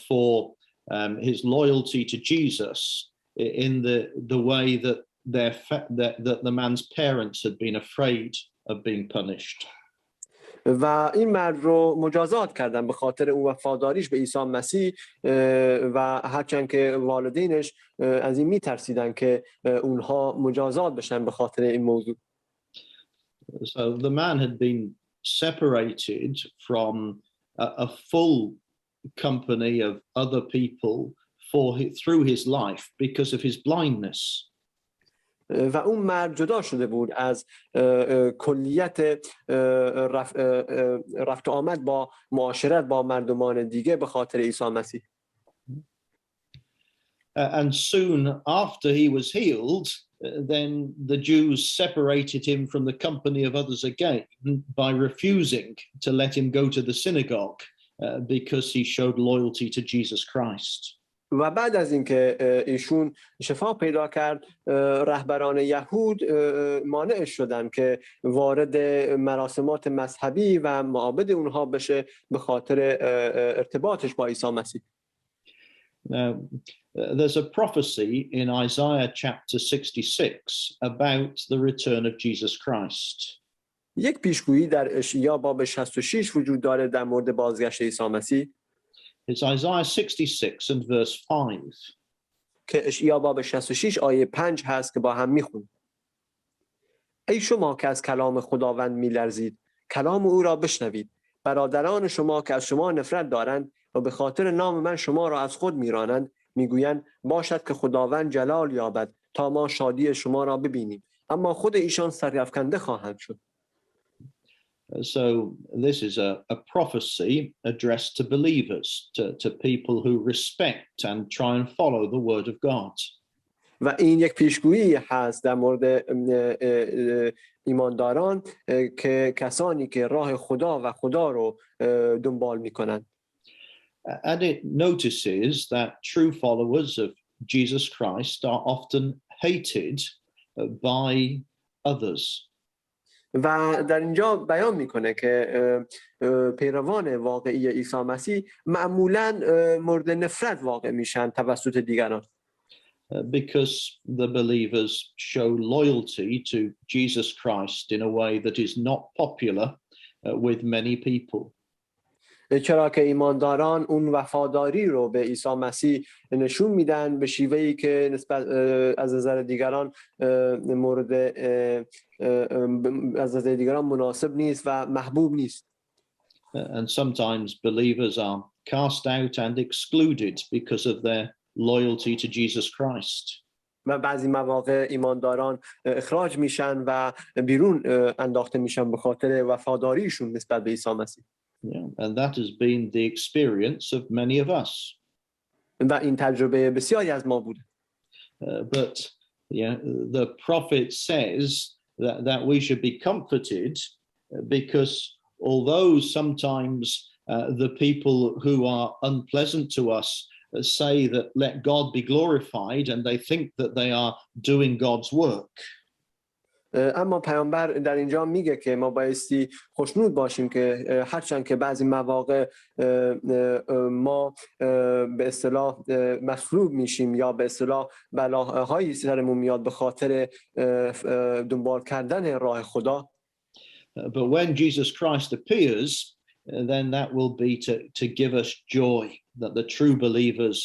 A: for his loyalty to Jesus in the way that the man's parents had been afraid of being punished.
B: و این مرد رو مجازات کردن به خاطر اون وفاداریش به عیسی مسیح و هرچند که والدینش از این میترسیدن که اونها مجازات بشن به خاطر این موضوع.
A: So the man had been separated from a full company of other people through his life because of his blindness.
B: و اون مرد جدا شده بود از کلیت رفت آمد با معاشرت با مردمان دیگه به خاطر عیسی مسیح.
A: And soon after he was healed, then the Jews separated him from the company of others again by refusing to let him go to the synagogue because he showed loyalty to Jesus Christ.
B: و بعد از اینکه ایشون شفا پیدا کرد رهبران یهود مانع شدن که وارد مراسمات مذهبی و معابد اونها بشه به خاطر ارتباطش با عیسی مسیح.
A: Now, there's a prophecy in Isaiah chapter 66 about the return of Jesus Christ.
B: یک پیشگویی در اشعیا باب 66 وجود داره در مورد بازگشت عیسی مسیح.
A: It's Isaiah 66 and verse 5.
B: که اشعیا باب 66 آیه 5 هست که با هم میخونیم. ای شما که از کلام خداوند میلرزید، کلام او را بشنوید. برادران شما که از شما نفرت دارند و به خاطر نام من شما را از خود میرانند، میگویند باشد که خداوند جلال یابد تا ما شادی شما را ببینیم، اما خود ایشان سرافکنده خواهند شد.
A: So this is a prophecy addressed to believers, to people who respect and try and follow the word of God.
B: و این یک پیشگویی هست در مورد ایمانداران که کسانی که راه خدا و خدا رو دنبال میکنند.
A: And it notices that true followers of Jesus Christ are often hated by others.
B: و در اینجا بیان میکنه که پیروان واقعی عیسی مسیح معمولاً مورد نفرت واقع میشن توسط دیگران.
A: Because the believers show loyalty to Jesus Christ in a way that is not popular with many people.
B: چرا که ایمانداران اون وفاداری رو به عیسی مسیح نشون میدن به شیوهی که نسبت از نظر دیگران مورد از نظر دیگران مناسب نیست و محبوب نیست.
A: And sometimes believers are cast out and excluded because of their loyalty to Jesus Christ.
B: و بعضی مواقع ایمانداران اخراج میشن و بیرون انداخته میشن به خاطر وفاداریشون نسبت به عیسی مسیح.
A: And that has been the experience of many of us.
B: و این تجربه بسیاری از ما بوده.
A: But the prophet says that we should be comforted because although sometimes the people who are unpleasant to us say that let God be glorified and they think that they are doing God's work.
B: اما پیامبر در اینجا میگه که ما بایستی خوشنود باشیم که هرچند که بعضی مواقع ما به اصطلاح مصلوب میشیم یا به اصطلاح بلاهایی سرمون میاد به خاطر دنبال کردن راه خدا.
A: But when Jesus Christ appears, then that will be to give us joy that the true believers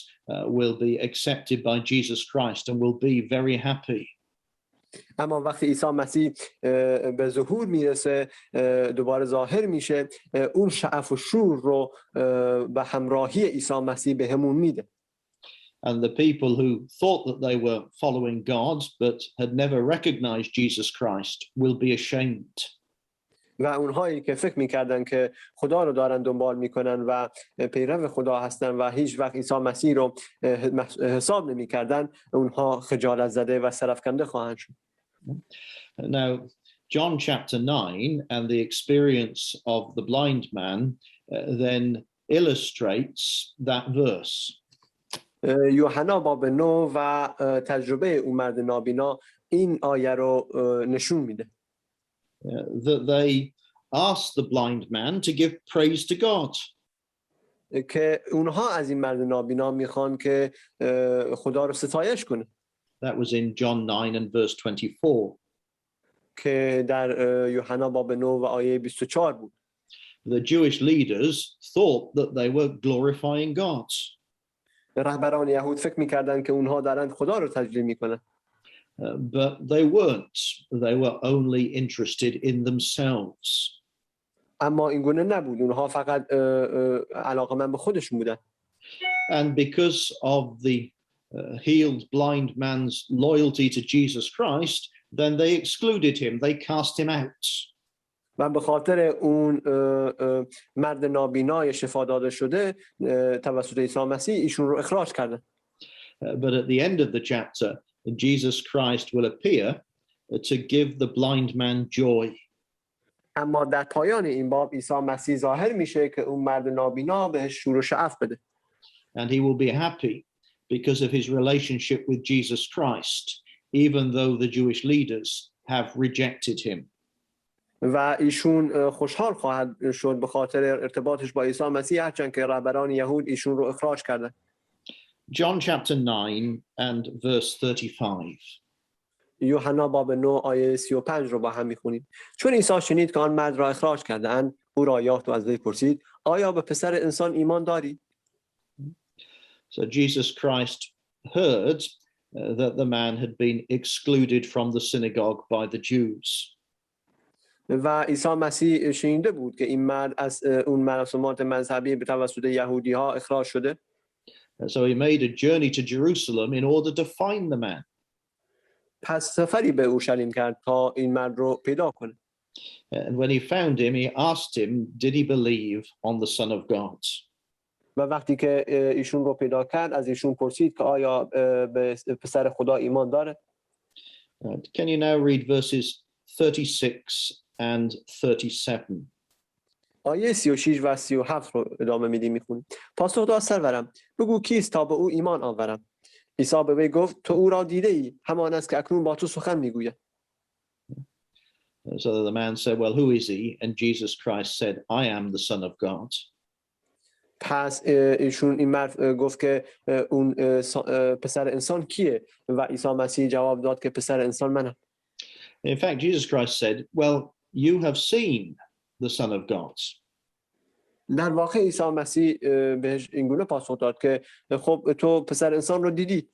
A: will be accepted by Jesus Christ and will be very happy.
B: اما وقتی عیسی مسیح به ظهور میرسه دوباره ظاهر میشه اون شعف و شور رو به همراهی عیسی مسیح بهمون میده.
A: And the people who thought that they were following God but had never recognized Jesus Christ will be ashamed.
B: و اونهایی که فکر میکردن که خدا رو دارن دنبال میکنن و پیرو خدا هستن و هیچ وقت عیسی مسیح رو حساب نمیکردن اونها خجالت زده و سرفکنده خواهند شد.
A: Now, John chapter 9 and the experience of the blind man then illustrates that verse.
B: یوحنا باب 9 و تجربه اون مرد نابینا این آیه رو نشون میده.
A: That they asked the blind man to give praise to God.
B: که اونها از این مرد نابینا میخوان که خدا رو ستایش کنه.
A: That was in John 9 and verse 24.
B: که در یوحنا باب 9 و آیه 24 بود.
A: The Jewish leaders thought that they were glorifying God.
B: رهبران یهود فکر میکردن که اونها دارند خدا رو تجلیل میکنن.
A: But they weren't. They were only interested in themselves.
B: اما این گونه نبود. اونها فقط علاقه‌مند به خودشون بودن.
A: And because of the healed blind man's loyalty to Jesus Christ, then they excluded him. They cast him out.
B: و به خاطر اون مرد نابینای شفا داده شده توسط عیسی مسیح ایشون رو اخراج کردن.
A: But at the end of the chapter, Jesus Christ will appear to give the blind man joy.
B: اما در پایان این باب عیسی مسیح ظاهر میشه که اون مرد نابینا بهش شور و شعف بده.
A: And he will be happy because of his relationship with Jesus Christ, even though the Jewish leaders have rejected him.
B: و ایشون خوشحال خواهد شد به خاطر ارتباطش با عیسی مسیح هرچند که رهبران یهود ایشون رو اخراج کردن.
A: John chapter 9 and verse 35.
B: یوحنا باب 9 آیه 35 رو با هم میخونیم. چون عیسی شنید که آن مرد را اخراج کردند او را یافت و از وی پرسید آیا به پسر انسان ایمان داری؟
A: So Jesus Christ heard that the man had been excluded from the synagogue by the Jews.
B: و عیسی مسیح شنیده بود که این مرد از اون مراسمات مذهبی به توسط یهودی ها اخراج شده.
A: So he made a journey to Jerusalem in order to find the man.
B: پس سفری به اورشلیم کرد تا این مرد رو پیدا کنه.
A: And when he found him, he asked him, did he believe on the Son of God?
B: و وقتی که ایشون رو پیدا کرد از ایشون پرسید که آیا به پسر خدا ایمان داره؟
A: Can you now read verses 36 and 37?
B: آیه 36 و 37 رو ادامه میدیم میخونیم. پاسخ داد سرورم بگو کیست تا به او ایمان آورم. عیسی به وی گفت تو او را دیده ای همان است که اکنون با تو سخن میگوید.
A: So the man said, well, who is he? And Jesus Christ said, I am the Son of God.
B: پس ایشون این مرد گفت که اون پسر انسان کیه و عیسی مسیح جواب داد که پسر انسان منم.
A: In fact, Jesus Christ said, well, you have seen the Son of God.
B: در واقع عیسی مسیح بهش اینگونه پاسخ داد که خب تو پسر انسان رو دیدی.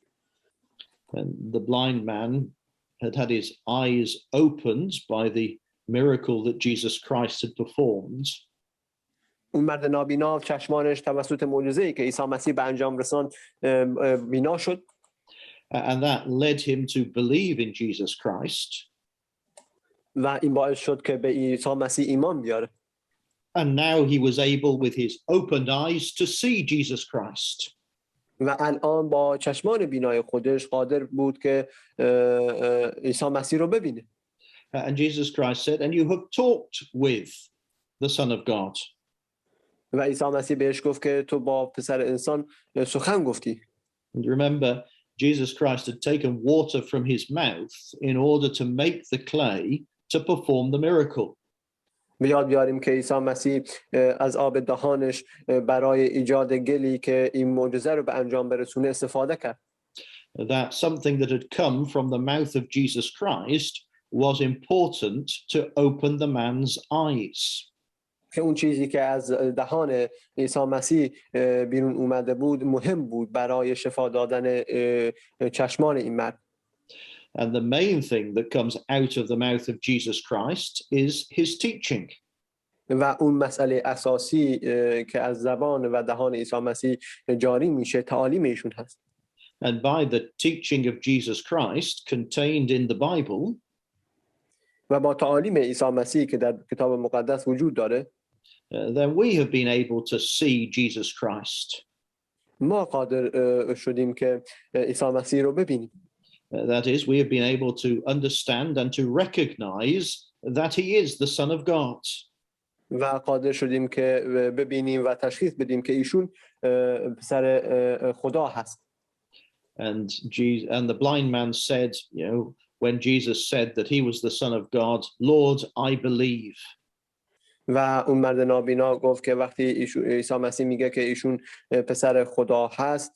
A: And the blind man had had his eyes opened by the miracle that Jesus Christ had performed.
B: اون مرد نابینا چشمانش توسط معجزه‌ای که عیسی مسیح به انجام رساند بینا شد.
A: And that led him to believe in Jesus Christ.
B: و این باعث شد که به عیسی مسیح ایمان بیاره.
A: And now he was able with his opened eyes to see Jesus Christ.
B: و الان با چشمان بینای خودش قادر بود که عیسی مسیح رو ببینه.
A: And Jesus Christ said, and you have talked with the Son of God.
B: و عیسی مسیح بهش گفت که تو با پسر انسان سخن گفتی.
A: And remember, Jesus Christ had taken water from his mouth in order to make the clay to perform the miracle.
B: به یاد بیاریم که عیسی مسیح از آب دهانش برای ایجاد گلی که این معجزه رو به انجام برسونه استفاده کرد.
A: That something that had come from the mouth of Jesus Christ was important to open the man's eyes.
B: که اون چیزی که از دهان عیسی مسیح بیرون اومده بود مهم بود برای شفا دادن چشمان این مرد.
A: And the main thing that comes out of the mouth of Jesus Christ is his teaching.
B: و اون مسئله اساسی که از زبان و دهان عیسی مسیح جاری میشه تعالیم ایشون هست.
A: And by the teaching of Jesus Christ contained in the Bible,
B: و با تعالیم عیسی مسیح که در کتاب مقدس وجود داره
A: then we have been able to see Jesus Christ.
B: ما قادر شدیم که عیسی مسیح رو ببینیم.
A: That is, we have been able to understand and to recognize that he is the Son of God.
B: و قادر شدیم که ببینیم و تشخیص بدیم که ایشون پسر خدا هست.
A: And the blind man said, when Jesus said that he was the Son of God, Lord, I believe.
B: و اون مرد نابینا گفت که وقتی عیسی مسیح میگه که ایشون پسر خدا هست،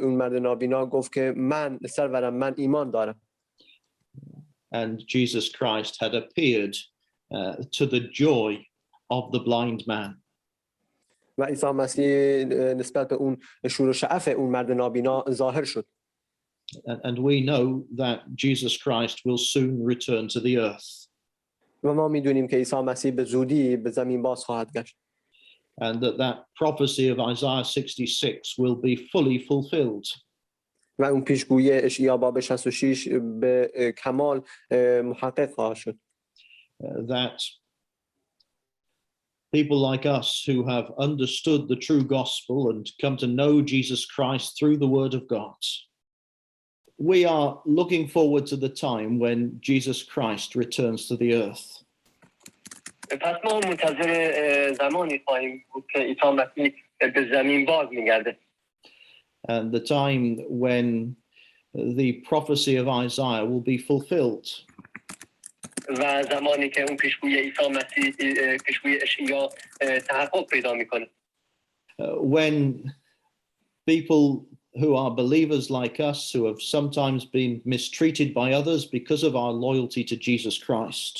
B: اون مرد نابینا گفت که سرورم من ایمان دارم.
A: And Jesus Christ had appeared to the joy of the blind man.
B: و عیسی مسیح نسبت به اون شور و شعف اون مرد نابینا ظاهر شد.
A: And we know that Jesus Christ will soon return to the earth.
B: و ما میدونیم که عیسی مسیح به زودی به زمین باز خواهد گشت.
A: And that prophecy of Isaiah 66 will be fully fulfilled.
B: و اون پیشگویی اشعیا باب 66 به کمال محقق خواهد شد.
A: That people like us who have understood the true gospel and come to know Jesus Christ through the word of God, we are looking forward to the time when Jesus Christ returns to the earth.
B: پس ما منتظر زمانی خواهیم بود که عیسی مسیح به زمین باز میگرده.
A: And the time when the prophecy of Isaiah will be fulfilled.
B: و زمانی که اون پیشگویی عیسی مسیح پیشگویی اشعیا تحقق پیدا میکنه.
A: When people who are believers like us, who have sometimes been mistreated by others because of our loyalty to Jesus Christ,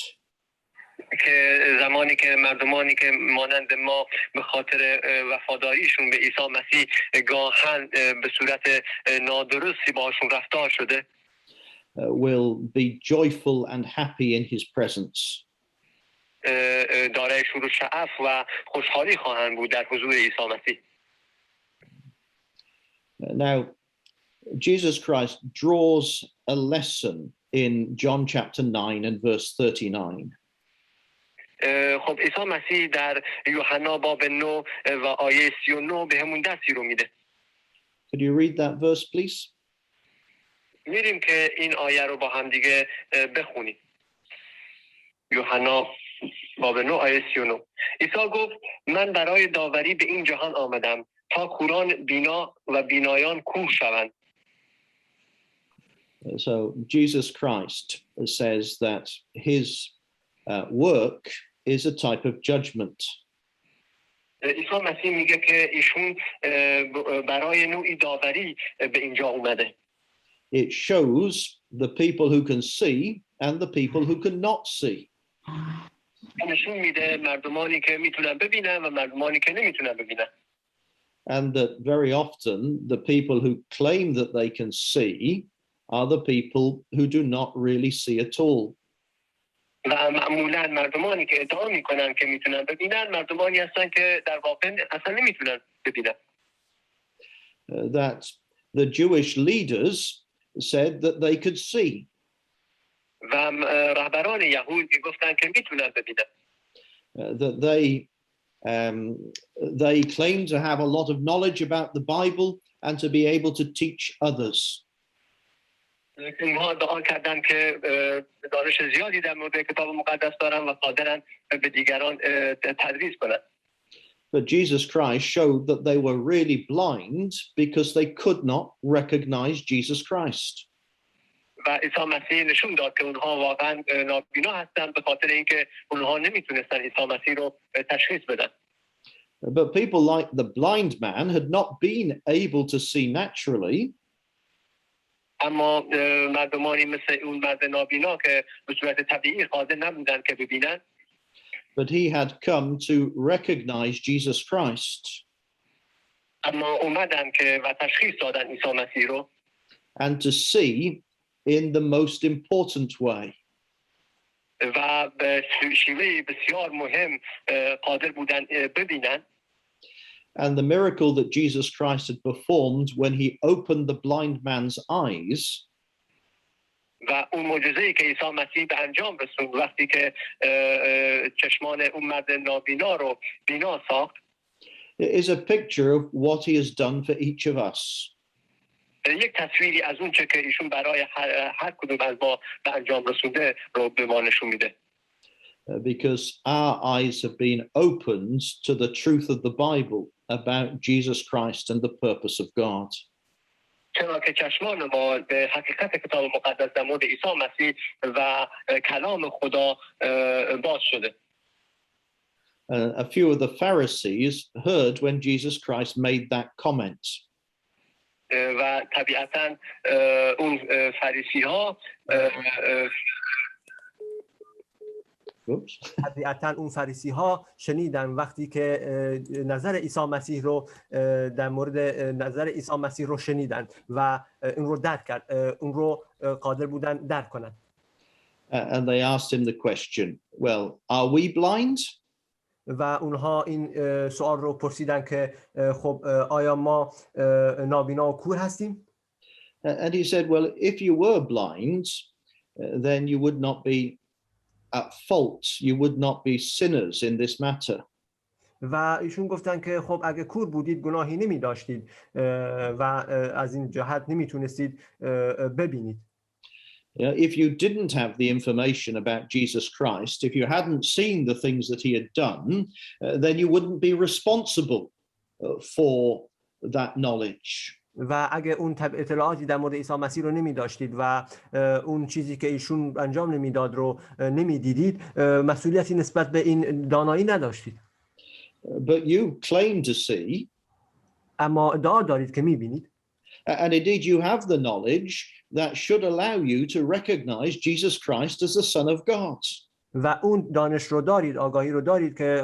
B: که زمانی که مردمانی که مانند ما به خاطر وفاداریشون به عیسی مسیح گاهن به صورت نادرستی باشون رفتار شده،
A: will be joyful and happy in his presence.
B: دارای شور و شعف و خوشحالی خواهند بود در حضور عیسی مسیح.
A: Now, Jesus Christ draws a lesson in John chapter 9 and verse 39.
B: خب عیسی مسیح در یوحنا باب 9 و آیه 39 بهمون درسی رو میده.
A: Could you read that verse, please?
B: میریم که این آیه رو با هم دیگه بخونیم. یوحنا باب 9 آیه 39. عیسی گفت من برای داوری به این جهان آمدم تا کوران بینا و بینایان کور شوند.
A: So Jesus Christ says that his work is a type of judgment.
B: عیسی مسیح میگه که ایشون برای نوعی داوری به اینجا اومده.
A: It shows the people who can see and the people who cannot see.
B: نشون میده مردمانی که میتونن ببینن و مردمانی که نمیتونن ببینن.
A: And that very often the people who claim that they can see are the people who do not really see at all.
B: و معمولا مردمانی که ادعا میکنن که میتونن ببینن مردمانی هستن که در واقع اصلا نمیتونن ببینن.
A: That the Jewish leaders said that they could see.
B: و رهبران یهود گفتن که میتونن ببینن.
A: That they claim to have a lot of knowledge about the Bible and to be able to teach others.
B: اینها ادعا کردن که دانش زیادی در مورد کتاب مقدس دارن و قادرن به دیگران تدریس کنن.
A: But Jesus Christ showed that they were really blind because they could not recognize Jesus Christ.
B: و عیسی مسیح نشون داد که اونها واقعا نابینا هستند به خاطر اینکه اونها نمیتونستن عیسی مسیح رو تشخیص بدن.
A: But people like the blind man had not been able to see naturally.
B: اما مردمانی مثل اون مرد نابینا که به صورت طبیعی قادر نبودن که ببینن.
A: But he had come to recognize Jesus Christ.
B: اما اومدن که و تشخیص دادن عیسی مسیح رو.
A: And to see in the most important way.
B: و به شیوه بسیار مهم قادر بودن ببینن.
A: And the miracle that Jesus Christ had performed when he opened the blind man's eyes
B: و اون معجزه‌ای که عیسی مسیح به انجام رسوند وقتی که چشمان اون مرد نابینا رو بینا ساخت
A: is a picture of what he has done for each of us.
B: یک تصویری از اون چه که ایشون برای هر کدوم از ما به انجام رسونده رو به ما نشون میده.
A: Because our eyes have been opened to the truth of the Bible about Jesus Christ and the purpose of God.
B: چرا که چشمان ما به حقیقت کتاب مقدس در مورد عیسی مسیح و کلام خدا باز شده.
A: A few of the Pharisees heard when Jesus Christ made that comment.
B: و طبیعتاً اون فریسی ها
C: شنیدن وقتی که نظر عیسی مسیح رو در مورد نظر عیسی مسیح رو شنیدن و اون رو درک کرد اون رو قادر بودن درک کنن.
A: And they asked him the question, well, are we blind?
C: و اونها این سوال رو پرسیدن که خب آیا ما نابینا و کور هستیم؟
A: And he said, well, if you were blind, then you would not be at fault. You would not be sinners in this matter.
C: و ایشون گفتن که خب اگه کور بودید گناهی نمی داشتید و از این جهت نمیتونستید ببینید.
A: If you didn't have the information about Jesus Christ, if you hadn't seen the things that he had done, then you wouldn't be responsible for that knowledge.
C: و اگه اون اطلاعاتی در مورد عیسی مسیح رو نمی داشتید و اون چیزی که ایشون انجام نمیداد رو نمی دیدید، مسئولیتی نسبت به این دانایی نداشتید.
A: But you claim to see.
C: اما ادعا دارید که می بینید.
A: And indeed you have the knowledge that should allow you to recognize Jesus Christ as the Son of God.
C: و اون دانش رو دارید، آگاهی رو دارید که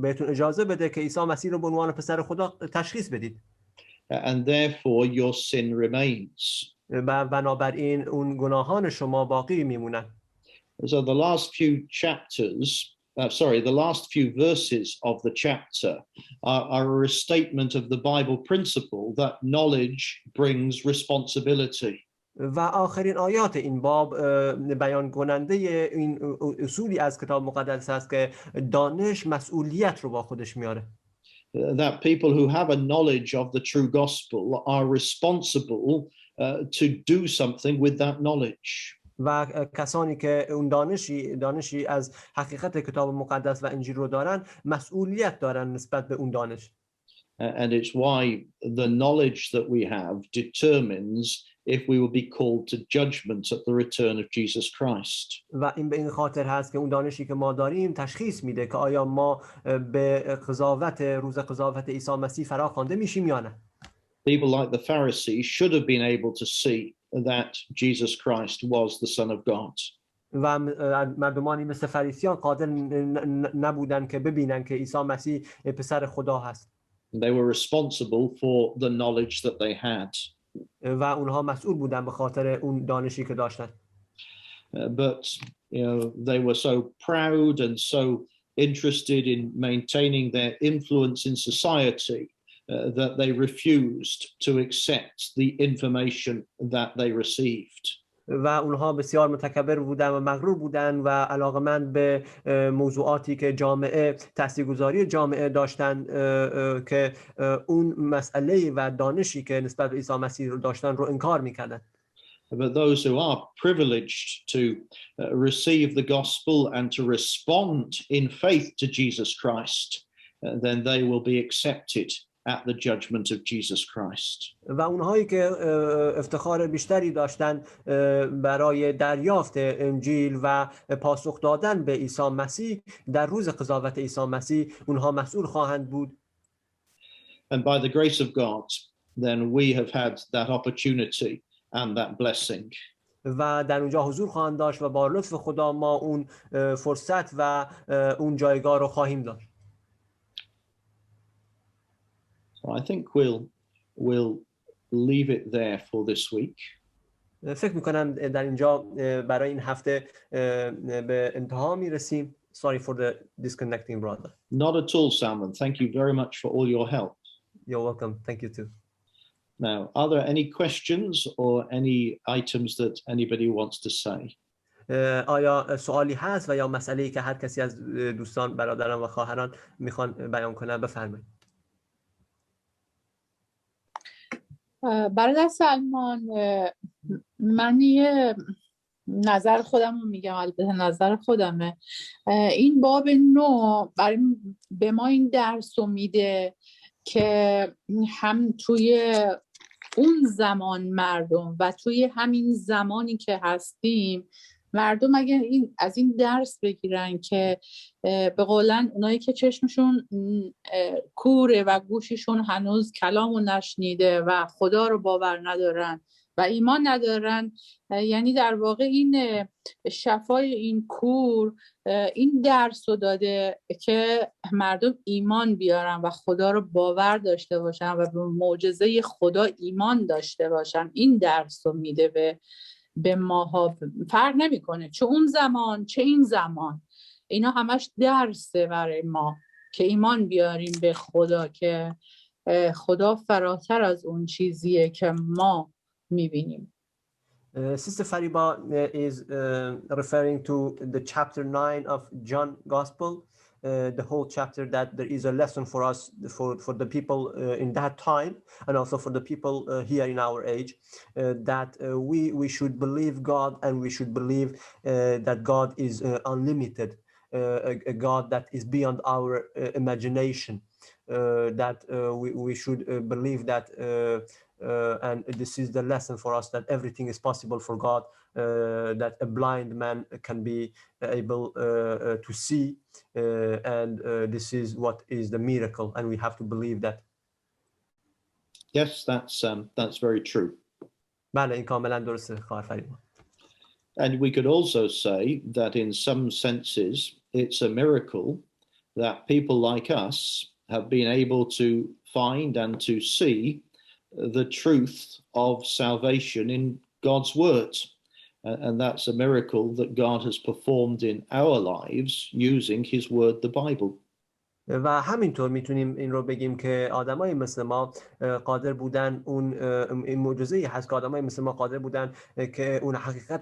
C: بهتون اجازه بده که عیسی مسیح رو به عنوان پسر خدا تشخیص بدید.
A: And therefore your sin remains.
C: و بنابراین اون گناهان شما باقی میمونن.
A: So the last few verses of the chapter are a restatement of the Bible principle that knowledge brings responsibility.
C: و آخرین آیات این باب بیان کننده این اصولی از کتاب مقدس است که دانش مسئولیت رو با خودش میاره.
A: That people who have a knowledge of the true gospel are responsible to do something with that knowledge.
C: و کسانی که اون دانشی از حقیقت کتاب مقدس و انجیل رو دارن مسئولیت دارن نسبت به اون دانش.
A: And it's why the knowledge that we have determines if we will be called to judgment at the return of Jesus Christ.
C: و این به این خاطر هست که اون دانشی که ما داریم تشخیص میده که آیا ما به روز قضاوت عیسی مسیح فراخوانده میشیم یا نه.
A: People like the Pharisee should have been able to see that Jesus Christ was the Son of God.
C: و مردمانی مثل فریسیان قادر نبودند که ببینن که عیسی مسیح پسر خدا هست.
A: They were responsible for the knowledge that they had.
C: و اونها مسئول بودن به خاطر اون دانشی که داشتن.
A: But they were so proud and so interested in maintaining their influence in society that they refused to accept the information that they received.
C: و اونها بسیار متکبر بودن و مغرور بودن و علاقمند به موضوعاتی که جامعه تاثیرگذاری جامعه داشتن که اون مسئله و دانشی که نسبت به عیسی مسیح رو داشتن رو انکار میکردن.
A: But those who are privileged to receive the gospel and to respond in faith to Jesus Christ, then they will be accepted at the judgment of Jesus Christ.
C: و اونهایی که افتخار بیشتری داشتن برای دریافت انجیل و پاسخ دادن به عیسی مسیح در روز قضاوت عیسی مسیح اونها مسئول خواهند بود.
A: And by the grace of God, then we have had that opportunity and that blessing.
C: و در اونجا حضور خواهند داشت و با لطف خدا ما اون فرصت و اون جایگاه رو خواهیم داشت.
A: So I think we'll leave it there for this week.
C: فکر می‌کنم در اینجا برای این هفته به انتها می‌رسیم. Sorry for the disconnecting, brother.
A: Not at all, Salman. Thank you very much for all your help.
C: You're welcome. Thank you too.
A: Now, are there any questions or any items that anybody wants to say?
C: آیا سوالی هست و یا مسئله‌ای که هر کسی از دوستان برادران و خواهران میخوان بیان کنن بفرمایید.
D: برادر سلمان، من یه نظر خودم رو میگم، البته نظر خودمه. این باب 9 به ما این درس رو میده که هم توی اون زمان مردم و توی همین زمانی که هستیم مردم اگر از این درس بگیرن که به قولن اونایی که چشمشون کوره و گوششون هنوز کلامو نشنیده و خدا رو باور ندارن و ایمان ندارن، یعنی در واقع این شفای این کور این درس رو داده که مردم ایمان بیارن و خدا رو باور داشته باشن و به معجزه خدا ایمان داشته باشن. این درس رو میده به ماها، فرق نمیکنه چه اون زمان چه این زمان، اینا همش درسه برای ما که ایمان بیاریم به خدا، که خدا فراتر از اون چیزیه که ما میبینیم.
C: Sister Fariba is referring to the chapter 9 of John Gospel, the whole chapter, that there is a lesson for us, for the people in that time, and also for the people here in our age, that we should believe God, and we should believe that God is unlimited, a God that is beyond our imagination, that we should believe that and this is the lesson for us, that everything is possible for God, that a blind man can be able to see, and this is what is the miracle, and we have to believe that.
A: Yes, that's very true.
C: بله، این کاملا درسته خواهر فریبا.
A: And we could also say that in some senses it's a miracle that people like us have been able to find and to see the truth of salvation in God's word. And that's a miracle that God has performed in our lives using his word, the Bible.
C: و همینطور میتونیم این رو بگیم که آدمای مثل ما قادر بودن این معجزه‌ای هست که آدمای مثل ما قادر بودن که اون حقیقت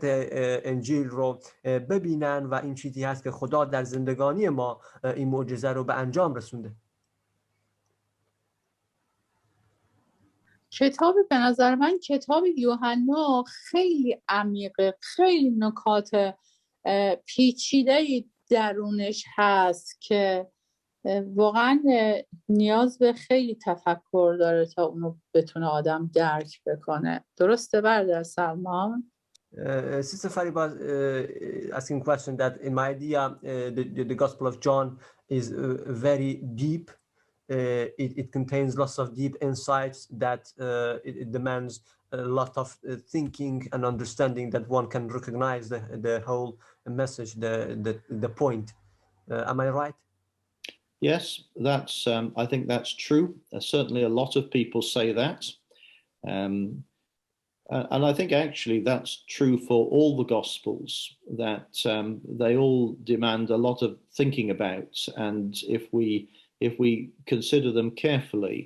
C: انجیل رو ببینن و این چیزی هست که خدا در زندگانی ما این معجزه رو به انجام رسونده.
D: کتاب به نظر من کتاب یوحنا خیلی عمیقه، خیلی نکات پیچیده درونش هست که واقعا نیاز به خیلی تفکر داره تا اونو بتونه آدم درک بکنه. درسته برادر سلمان؟
C: Sister Fariba asking a question that in my idea the Gospel of John is very deep it contains lots of deep insights that it demands a lot of thinking and understanding that one can recognize the whole message, the point. Am I right?
A: Yes, that's. I think that's true. Certainly, a lot of people say that, and I think actually that's true for all the Gospels. That they all demand a lot of thinking about, and if we consider them carefully,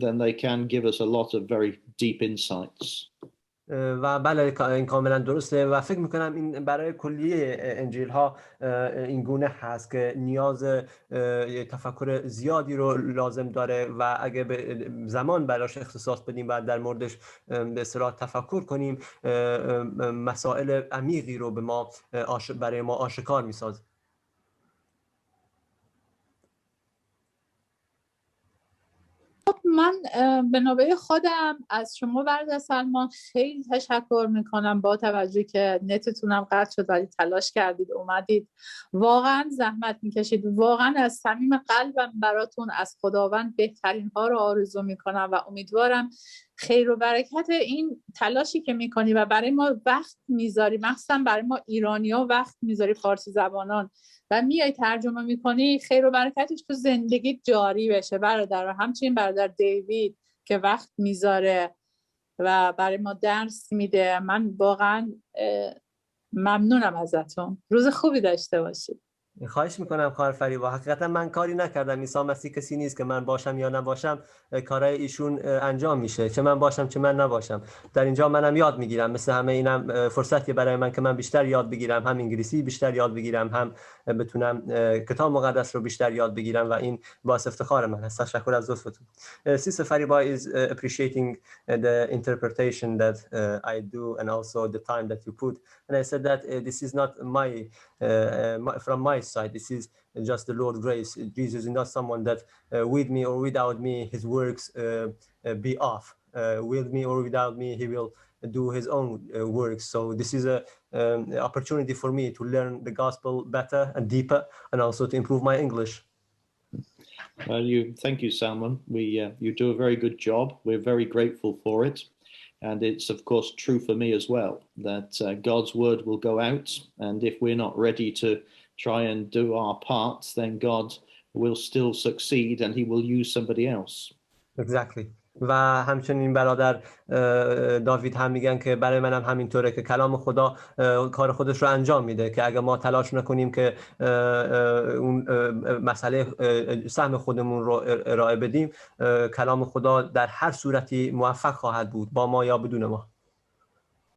A: then they can give us a lot of very deep insights.
C: و بله این کاملا درسته و فکر میکنم این برای کلیه انجیل ها این گونه هست که نیاز تفکر زیادی رو لازم داره و اگه به زمان براش اختصاص بدیم و در موردش به اصطلاح تفکر کنیم مسائل عمیقی رو برای ما آشکار میسازه.
D: من به نوبه خودم از شما برادر سلمان خیلی تشکر میکنم، با توجه که نتتونم قطع شد ولی تلاش کردید اومدید، واقعا زحمت میکشید، واقعا از صمیم قلبم براتون از خداوند بهترین ها رو آرزو میکنم و امیدوارم خیر و برکت این تلاشی که میکنی و برای ما وقت میذاری، مخصوصا برای ما ایرانی‌ها وقت میذاری، فارسی زبانان، و میای ترجمه میکنی، خیر و برکتش تو زندگی جاری بشه برادر. و همچنین برادر دیوید که وقت میذاره و برای ما درس میده. من واقعا ممنونم ازتون. روز خوبی داشته باشید.
C: خواهش میکنم خواهر فریبا. حقیقتا من کاری نکردم، عیسی مسیح کسی نیست که من باشم یا نباشم کارهای ایشون انجام میشه، چه من باشم چه من نباشم. در اینجا منم یاد میگیرم، مثل همه اینم فرصتی برای من که من بیشتر یاد بگیرم، هم انگلیسی بیشتر یاد بگیرم، هم بتونم کتاب مقدس رو بیشتر یاد بگیرم و این باعث افتخار من هست. تشکر از لطفتون. Sister Fariba is appreciating the interpretation that I do and also the time that you put, and I said that this is not from my side, this is just the Lord's grace. Jesus is not someone that with me or without me his works be off. With me or without me he will do his own works. So this is a opportunity for me to learn the gospel better and deeper, and also to improve my English.
A: Well, thank you, Salman. You do a very good job. We're very grateful for it. And it's, of course, true for me as well, that God's word will go out. And if we're not ready to try and do our part, then God will still succeed and he will use somebody else.
C: Exactly. و همچنین برادر داوید هم میگن که برای منم همینطوره که کلام خدا کار خودش رو انجام میده، که اگه ما تلاش نکنیم که اون مسئله سهم خودمون رو ارائه بدیم، کلام خدا در هر صورتی موفق خواهد بود، با ما یا بدون ما.